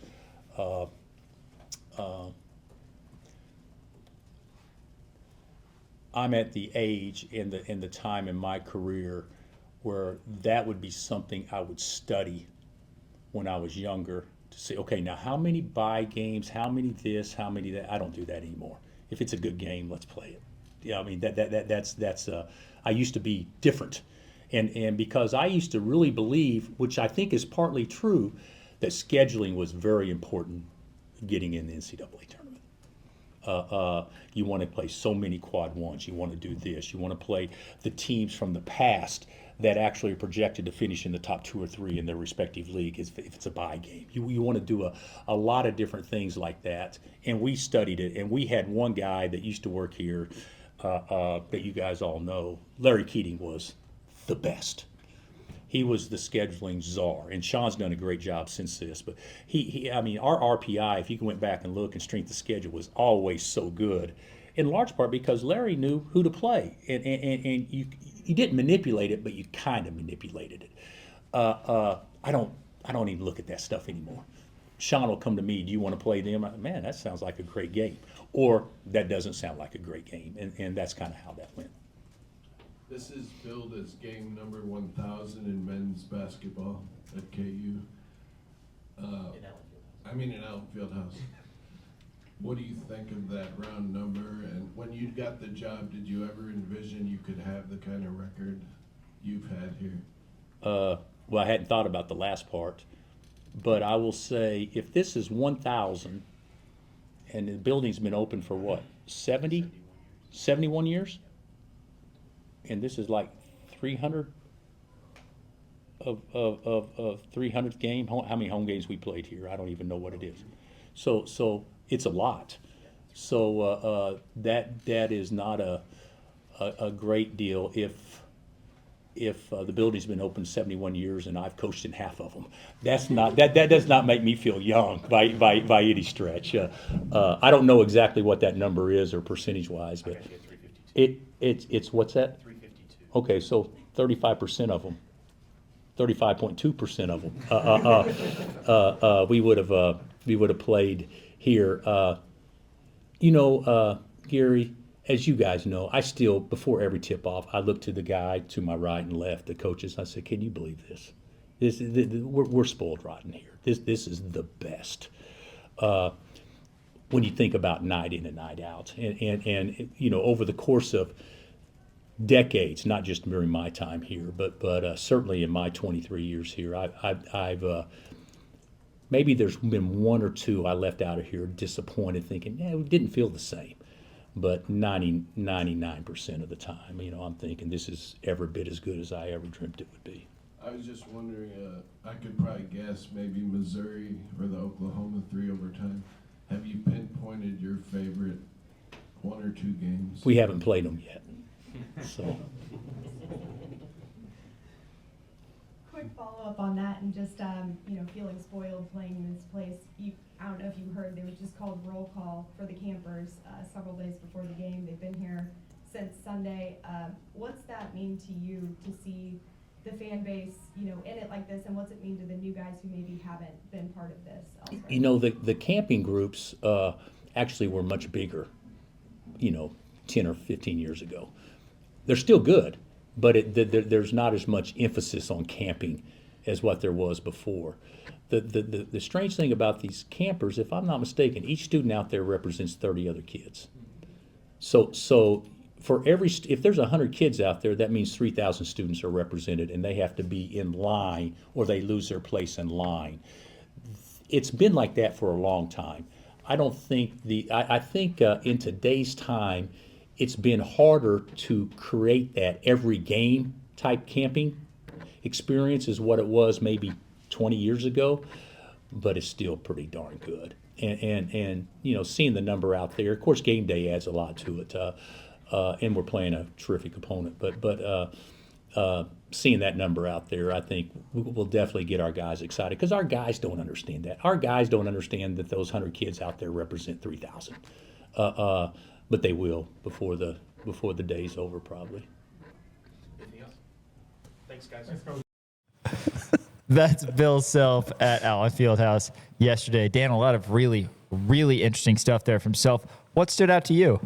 I'm at the age in the time in my career where that would be something I would study when I was younger to say, okay, now how many bye games, how many this, how many that. I don't do that anymore. If it's a good game, let's play it. Yeah, I mean that's I used to be different, and because I used to really believe, which I think is partly true, that scheduling was very important getting in the NCAA tournament. You want to play so many quad ones. You want to do this. You want to play the teams from the past that actually are projected to finish in the top 2 or 3 in their respective league if it's a bye game. You want to do a lot of different things like that. And we studied it. And we had one guy that used to work here that you guys all know. Larry Keating was the best. He was the scheduling czar, and Sean's done a great job since this. But our RPI, if you went back and look, and strength of schedule was always so good, in large part because Larry knew who to play, and you didn't manipulate it, but you kind of manipulated it. I don't even look at that stuff anymore. Sean will come to me, do you want to play them? Man, that sounds like a great game, or that doesn't sound like a great game, and that's kind of how that went. This is billed as game number 1,000 in men's basketball at KU. In Allen Fieldhouse. What do you think of that round number? And when you got the job, did you ever envision you could have the kind of record you've had here? Well, I hadn't thought about the last part, but I will say if this is 1,000, and the building's been open for what, 71 years? And this is like 300 of 300th game. How many home games we played here? I don't even know what it is. So it's a lot. So that is not a great deal if the building's been open 71 years and I've coached in half of them. That does not make me feel young by any stretch. I don't know exactly what that number is or percentage-wise, but it's what's that? 352. Okay, so 35% of them, 35.2% of them, we would have played here. Gary, as you guys know, I still, before every tip-off, I look to the guy to my right and left, the coaches. I say, "Can you believe this? We're spoiled rotten here. This is the best." When you think about night in and night out, and over the course of decades, not just during my time here, but certainly in my 23 years here, I've maybe there's been one or two I left out of here disappointed, thinking, it didn't feel the same. But 99% of the time, I'm thinking this is every bit as good as I ever dreamt it would be. I was just wondering, I could probably guess maybe Missouri or the Oklahoma 3 overtime. Have you pinpointed your favorite one or two games? We haven't played them yet, so. Quick follow-up on that, and just feeling spoiled playing in this place. I don't know if you heard, there was just called roll call for the campers several days before the game. They've been here since Sunday. What's that mean to you to see the fan base, in it like this, and what's it mean to the new guys who maybe haven't been part of this elsewhere? The camping groups actually were much bigger, 10 or 15 years ago. They're still good, but there's not as much emphasis on camping as what there was before. The strange thing about these campers, if I'm not mistaken, each student out there represents 30 other kids. So for if there's 100 kids out there, that means 3,000 students are represented, and they have to be in line or they lose their place in line. It's been like that for a long time. I think in today's time, it's been harder to create that every game type camping experience is what it was maybe 20 years ago, but it's still pretty darn good. And seeing the number out there, of course, game day adds a lot to it, and we're playing a terrific opponent. But seeing that number out there, I think will definitely get our guys excited, because our guys don't understand that. Our guys don't understand that those 100 kids out there represent 3,000, but they will before the day's over, probably. Anything else? Thanks, guys. That's Bill Self at Allen Fieldhouse yesterday. Dan, a lot of really, really interesting stuff there from Self. What stood out to you?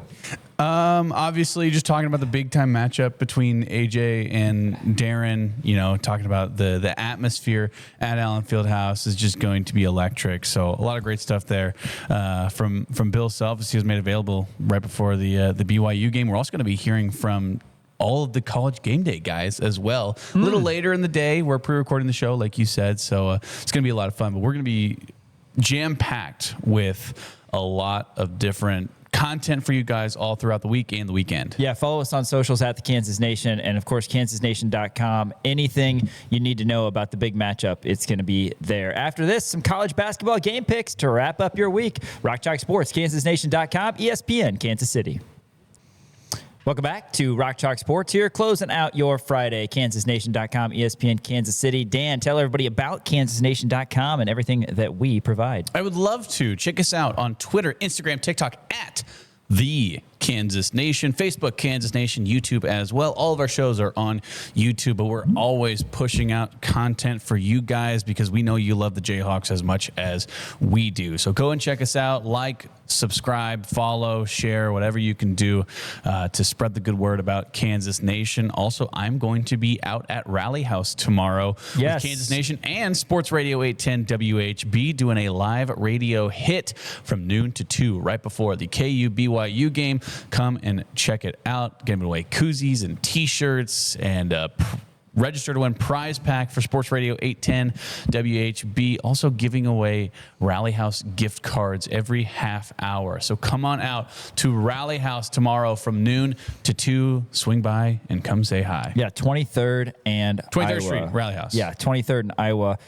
Obviously, just talking about the big time matchup between AJ and Darren, talking about the atmosphere at Allen Fieldhouse is just going to be electric. So a lot of great stuff there from Bill Self. He was made available right before the BYU game. We're also going to be hearing from all of the College Game Day guys as well. A little later in the day, we're pre-recording the show, like you said, so it's going to be a lot of fun. But we're going to be jam-packed with a lot of different content for you guys all throughout the week and the weekend. Yeah, follow us on socials at the Kansas Nation, and of course, kansasnation.com. Anything you need to know about the big matchup, it's going to be there. After this, some college basketball game picks to wrap up your week. Rock Chalk Sports, kansasnation.com, ESPN, Kansas City. Welcome back to Rock Chalk Sports here, closing out your Friday. KansasNation.com, ESPN, Kansas City. Dan, tell everybody about KansasNation.com and everything that we provide. I would love to. Check us out on Twitter, Instagram, TikTok at The Kansas Nation, Facebook, Kansas Nation, YouTube as well. All of our shows are on YouTube, but we're always pushing out content for you guys because we know you love the Jayhawks as much as we do. So go and check us out, like, subscribe, follow, share, whatever you can do to spread the good word about Kansas Nation. Also, I'm going to be out at Rally House tomorrow with Kansas Nation and Sports Radio 810 WHB doing a live radio hit from noon to 2 right before the KU BYU game. Come and check it out. Giving away koozies and T-shirts and register to win prize pack for Sports Radio 810 WHB. Also giving away Rally House gift cards every half hour. So come on out to Rally House tomorrow from noon to 2. Swing by and come say hi. Yeah, 23rd and 23rd Iowa. Street, Rally House. Yeah, 23rd and Iowa.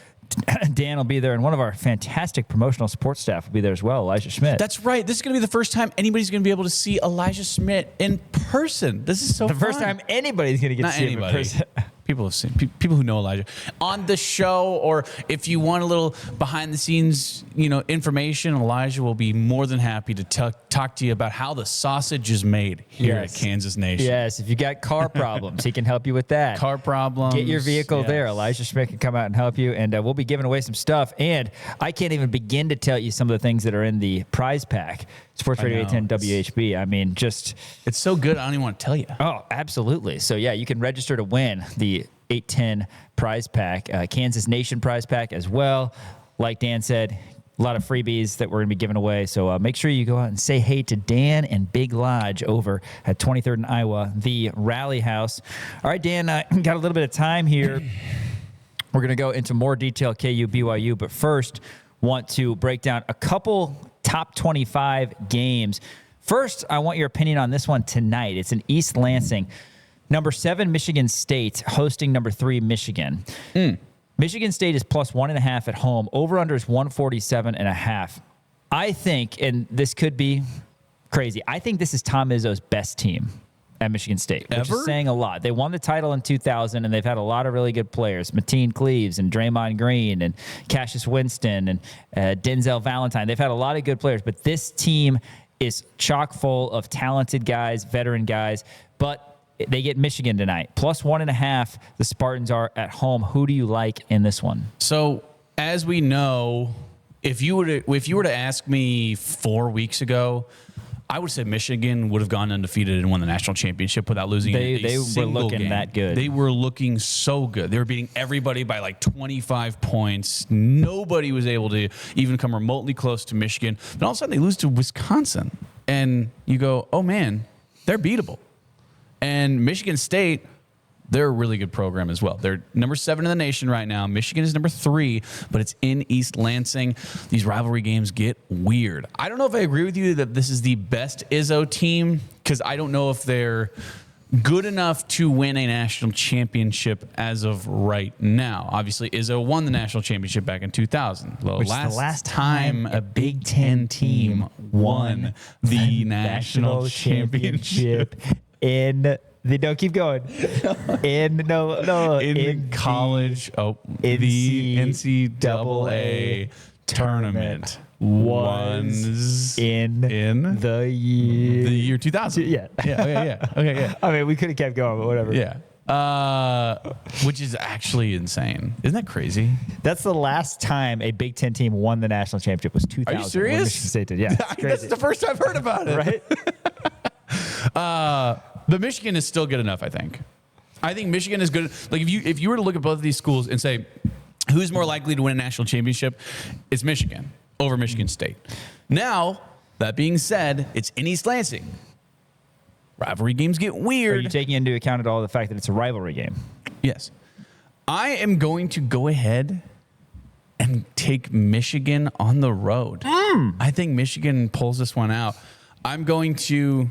Dan will be there, and one of our fantastic promotional support staff will be there as well, Elijah Schmidt. That's right. This is going to be the first time anybody's going to be able to see Elijah Schmidt in person. This is so the fun. first time anybody's going to get Not to see him in anybody. person. People have seen people who know Elijah on the show, or if you want a little behind the scenes, information. Elijah will be more than happy to talk to you about how the sausage is made here at Kansas Nation. Yes, if you got car problems, he can help you with that. Car problems. Get your vehicle there. Elijah Schmidt can come out and help you, and we'll be giving away some stuff. And I can't even begin to tell you some of the things that are in the prize pack. Sports Radio 810 WHB. I mean, it's so good. I don't even want to tell you. Oh, absolutely. So yeah, you can register to win the 810 prize pack, Kansas Nation prize pack as well. Like Dan said, a lot of freebies that we're going to be giving away. So make sure you go out and say hey to Dan and Big Lodge over at 23rd and Iowa, the Rally House. All right, Dan, got a little bit of time here. We're going to go into more detail, KU, BYU, but first want to break down a couple top 25 games. First, I want your opinion on this one tonight. It's in East Lansing. Number 7, Michigan State, hosting number 3, Michigan. Michigan State is plus 1.5 at home. Over-under is 147.5. I think, and this could be crazy, I think this is Tom Izzo's best team at Michigan State, which is saying a lot. They won the title in 2000, and they've had a lot of really good players. Mateen Cleaves and Draymond Green and Cassius Winston and Denzel Valentine. They've had a lot of good players, but this team is chock full of talented guys, veteran guys, but they get Michigan tonight. Plus 1.5, the Spartans are at home. Who do you like in this one? So, as we know, if you were to ask me 4 weeks ago, I would say Michigan would have gone undefeated and won the national championship without losing They were looking that good. They were looking so good. They were beating everybody by like 25 points. Nobody was able to even come remotely close to Michigan. But all of a sudden, they lose to Wisconsin. And you go, oh, man, they're beatable. And Michigan State, they're a really good program as well. They're number 7 in the nation right now. Michigan is number 3, but it's in East Lansing. These rivalry games get weird. I don't know if I agree with you that this is the best Izzo team, because I don't know if they're good enough to win a national championship as of right now. Obviously, Izzo won the national championship back in 2000. Which is the last time a Big Ten team won the national championship. In keep going. In college, the NCAA tournament was in the year 2000. Yeah. Okay. I mean, we could have kept going, but whatever. Yeah. Which is actually insane. Isn't that crazy? That's the last time a Big Ten team won the national championship was 2000. Are you serious? When Michigan State did. Yeah. That's the first I've heard about it. Right? But Michigan is still good enough, I think. I think Michigan is good. Like if you were to look at both of these schools and say, who's more likely to win a national championship? It's Michigan over Michigan State. Now, that being said, it's in East Lansing. Rivalry games get weird. Are you taking into account at all the fact that it's a rivalry game? Yes. I am going to go ahead and take Michigan on the road. I think Michigan pulls this one out. I'm going to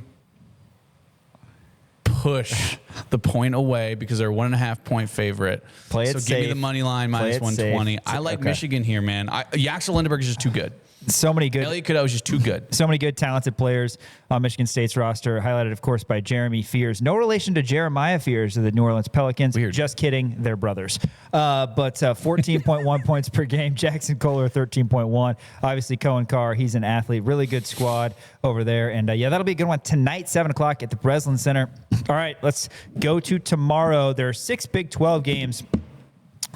push the point away because they're 1.5 point favorite. Play it so safe. Give me the money line minus 120. I like Michigan here, man. Yaxel Lindenberg is just too good. So many good. Elliot Cadeau is just too good. So many good, talented players on Michigan State's roster, highlighted, of course, by Jeremy Fears. No relation to Jeremiah Fears of the New Orleans Pelicans. Weird. Just kidding. They're brothers. But 14.1 points per game. Jackson Kohler, 13.1. Obviously, Cohen Carr, he's an athlete. Really good squad over there. And, that'll be a good one tonight, 7 o'clock at the Breslin Center. All right, let's go to tomorrow. There are 6 Big 12 games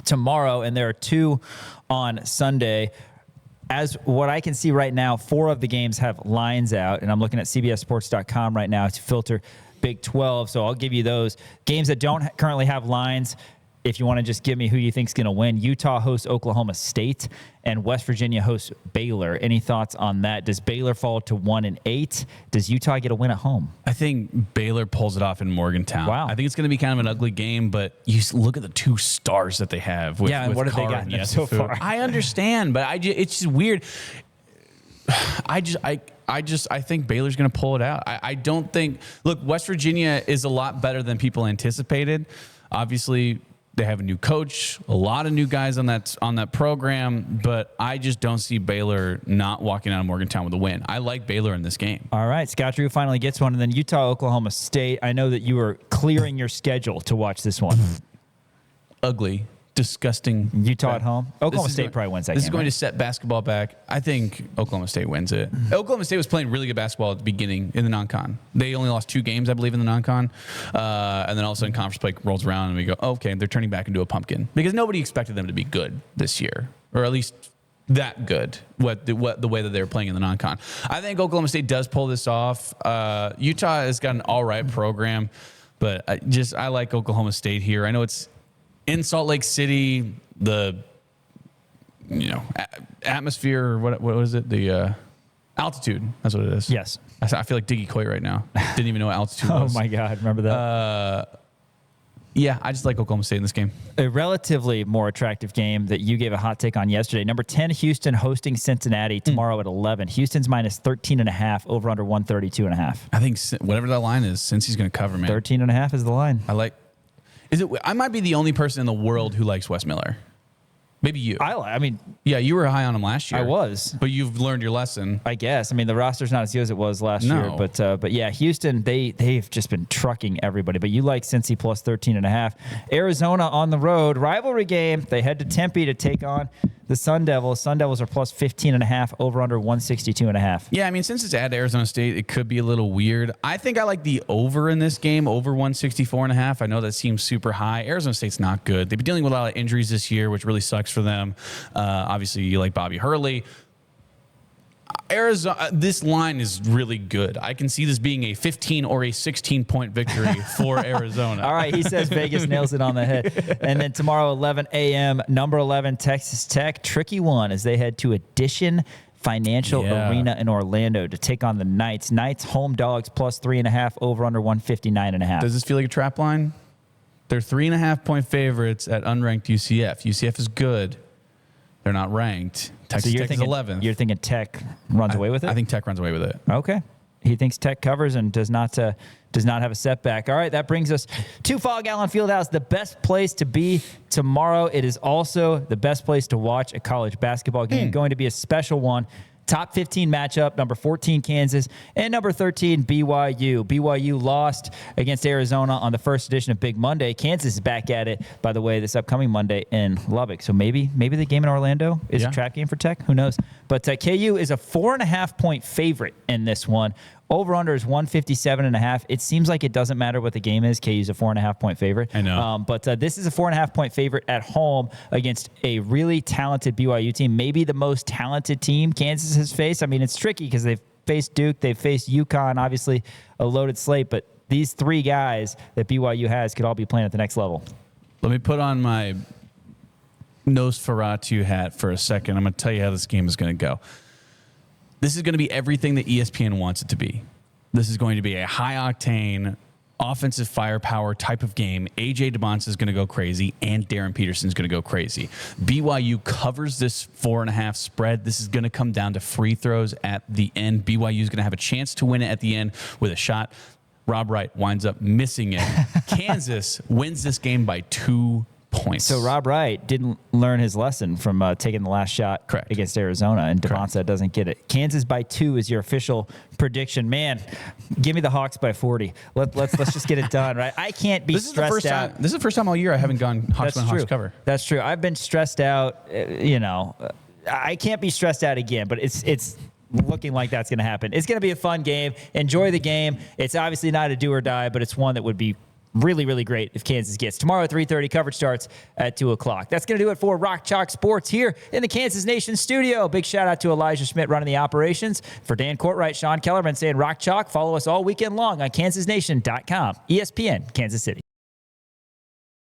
tomorrow, and there are 2 on Sunday. As what I can see right now, 4 of the games have lines out, and I'm looking at CBSSports.com right now to filter Big 12. So I'll give you those games that don't currently have lines. If you want to just give me who you think is going to win, Utah hosts Oklahoma State, and West Virginia hosts Baylor. Any thoughts on that? Does Baylor fall to 1-8? Does Utah get a win at home? I think Baylor pulls it off in Morgantown. Wow. I think it's going to be kind of an ugly game, but you look at the 2 stars that they have. With, and with what have they Carr gotten and so Yesufu. far? I understand, but it's just weird. I think Baylor's going to pull it out. I don't think. Look, West Virginia is a lot better than people anticipated. Obviously, They have a new coach, a lot of new guys on that program, but I just don't see Baylor not walking out of Morgantown with a win. I like Baylor in this game. All right, Scott Drew finally gets one, and then Utah, Oklahoma State. I know that you were clearing your schedule to watch this one. Ugly, disgusting. Utah at home. Oklahoma State probably wins that game. This is going right? to set basketball back. I think Oklahoma State wins it. Oklahoma State was playing really good basketball at the beginning in the non-con. They only lost 2 games, I believe, in the non-con. And then all of a sudden conference play rolls around and we go, oh, okay, they're turning back into a pumpkin. Because nobody expected them to be good this year, or at least that good, the way that they were playing in the non-con. I think Oklahoma State does pull this off. Utah has got an all right program, but I like Oklahoma State here. I know it's in Salt Lake City, the atmosphere, or what was it? The altitude. That's what it is. Yes. I feel like Diggy Coy right now. Didn't even know what altitude was. Oh my God, remember that? Yeah, I just like Oklahoma State in this game. A relatively more attractive game that you gave a hot take on yesterday. Number 10, Houston hosting Cincinnati tomorrow at 11. Houston's minus 13.5, over under 132.5. I think whatever that line is, since he's going to cover, man. 13.5 is the line. I might be the only person in the world who likes Wes Miller. Maybe you. I mean, yeah, you were high on him last year. I was, but you've learned your lesson, I guess. I mean, the roster's not as good as it was last year, but yeah, Houston they've just been trucking everybody. But you like Cincy plus 13.5. Arizona on the road, rivalry game. They head to Tempe to take on the Sun Devils. Sun Devils are plus 15.5, over under 162.5. Yeah, I mean, since it's at Arizona State, it could be a little weird. I think I like the over in this game, over 164.5. I know that seems super high. Arizona State's not good. They've been dealing with a lot of injuries this year, which really sucks for them. Obviously, you like Bobby Hurley. Arizona, this line is really good. I can see this being a 15 or a 16-point victory for Arizona. All right, he says Vegas nails it on the head. And then tomorrow, 11 a.m., number 11, Texas Tech. Tricky one as they head to Edition Financial Arena in Orlando to take on the Knights. Knights home dogs plus 3.5, over under 159.5. Does this feel like a trap line? They're 3.5-point favorites at unranked UCF. UCF is good. They're not ranked. Texas Tech is 11th. You're thinking Tech runs away with it? I think Tech runs away with it. Okay. He thinks Tech covers and does not have a setback. All right, that brings us to Fog Allen Fieldhouse, the best place to be tomorrow. It is also the best place to watch a college basketball game. Going to be a special one. Top 15 matchup, number 14 Kansas and number 13 BYU. BYU lost against Arizona on the first edition of Big Monday. Kansas is back at it, by the way, this upcoming Monday in Lubbock. So maybe the game in Orlando is a trap game for Tech. Who knows? But KU is a 4.5-point favorite in this one. Over-under is 157.5. It seems like it doesn't matter what the game is. KU's a 4.5-point favorite. I know. But this is a 4.5-point favorite at home against a really talented BYU team, maybe the most talented team Kansas has faced. I mean, it's tricky because they've faced Duke, they've faced UConn, obviously a loaded slate, but these 3 guys that BYU has could all be playing at the next level. Let me put on my Nosferatu hat for a second. I'm going to tell you how this game is going to go. This is going to be everything that ESPN wants it to be. This is going to be a high-octane, offensive firepower type of game. A.J. DeBonce is going to go crazy, and Darren Peterson is going to go crazy. BYU covers this 4.5 spread. This is going to come down to free throws at the end. BYU is going to have a chance to win it at the end with a shot. Rob Wright winds up missing it. Kansas wins this game by 2 points. So Rob Wright didn't learn his lesson from taking the last shot against Arizona, and Devonta doesn't get it. Kansas by 2 is your official prediction. Man, give me the Hawks by 40. Let's just get it done, right? I can't be stressed out. This is the first time all year I haven't gone Hawks win, Hawks cover. That's true. I've been stressed out. I can't be stressed out again, but it's looking like that's going to happen. It's going to be a fun game. Enjoy the game. It's obviously not a do or die, but it's one that would be really, really great if Kansas gets. Tomorrow at 3:30, coverage starts at 2 o'clock. That's going to do it for Rock Chalk Sports here in the Kansas Nation studio. Big shout out to Elijah Schmidt running the operations. For Dan Courtwright, Sean Kellerman saying Rock Chalk. Follow us all weekend long on kansasnation.com. ESPN, Kansas City.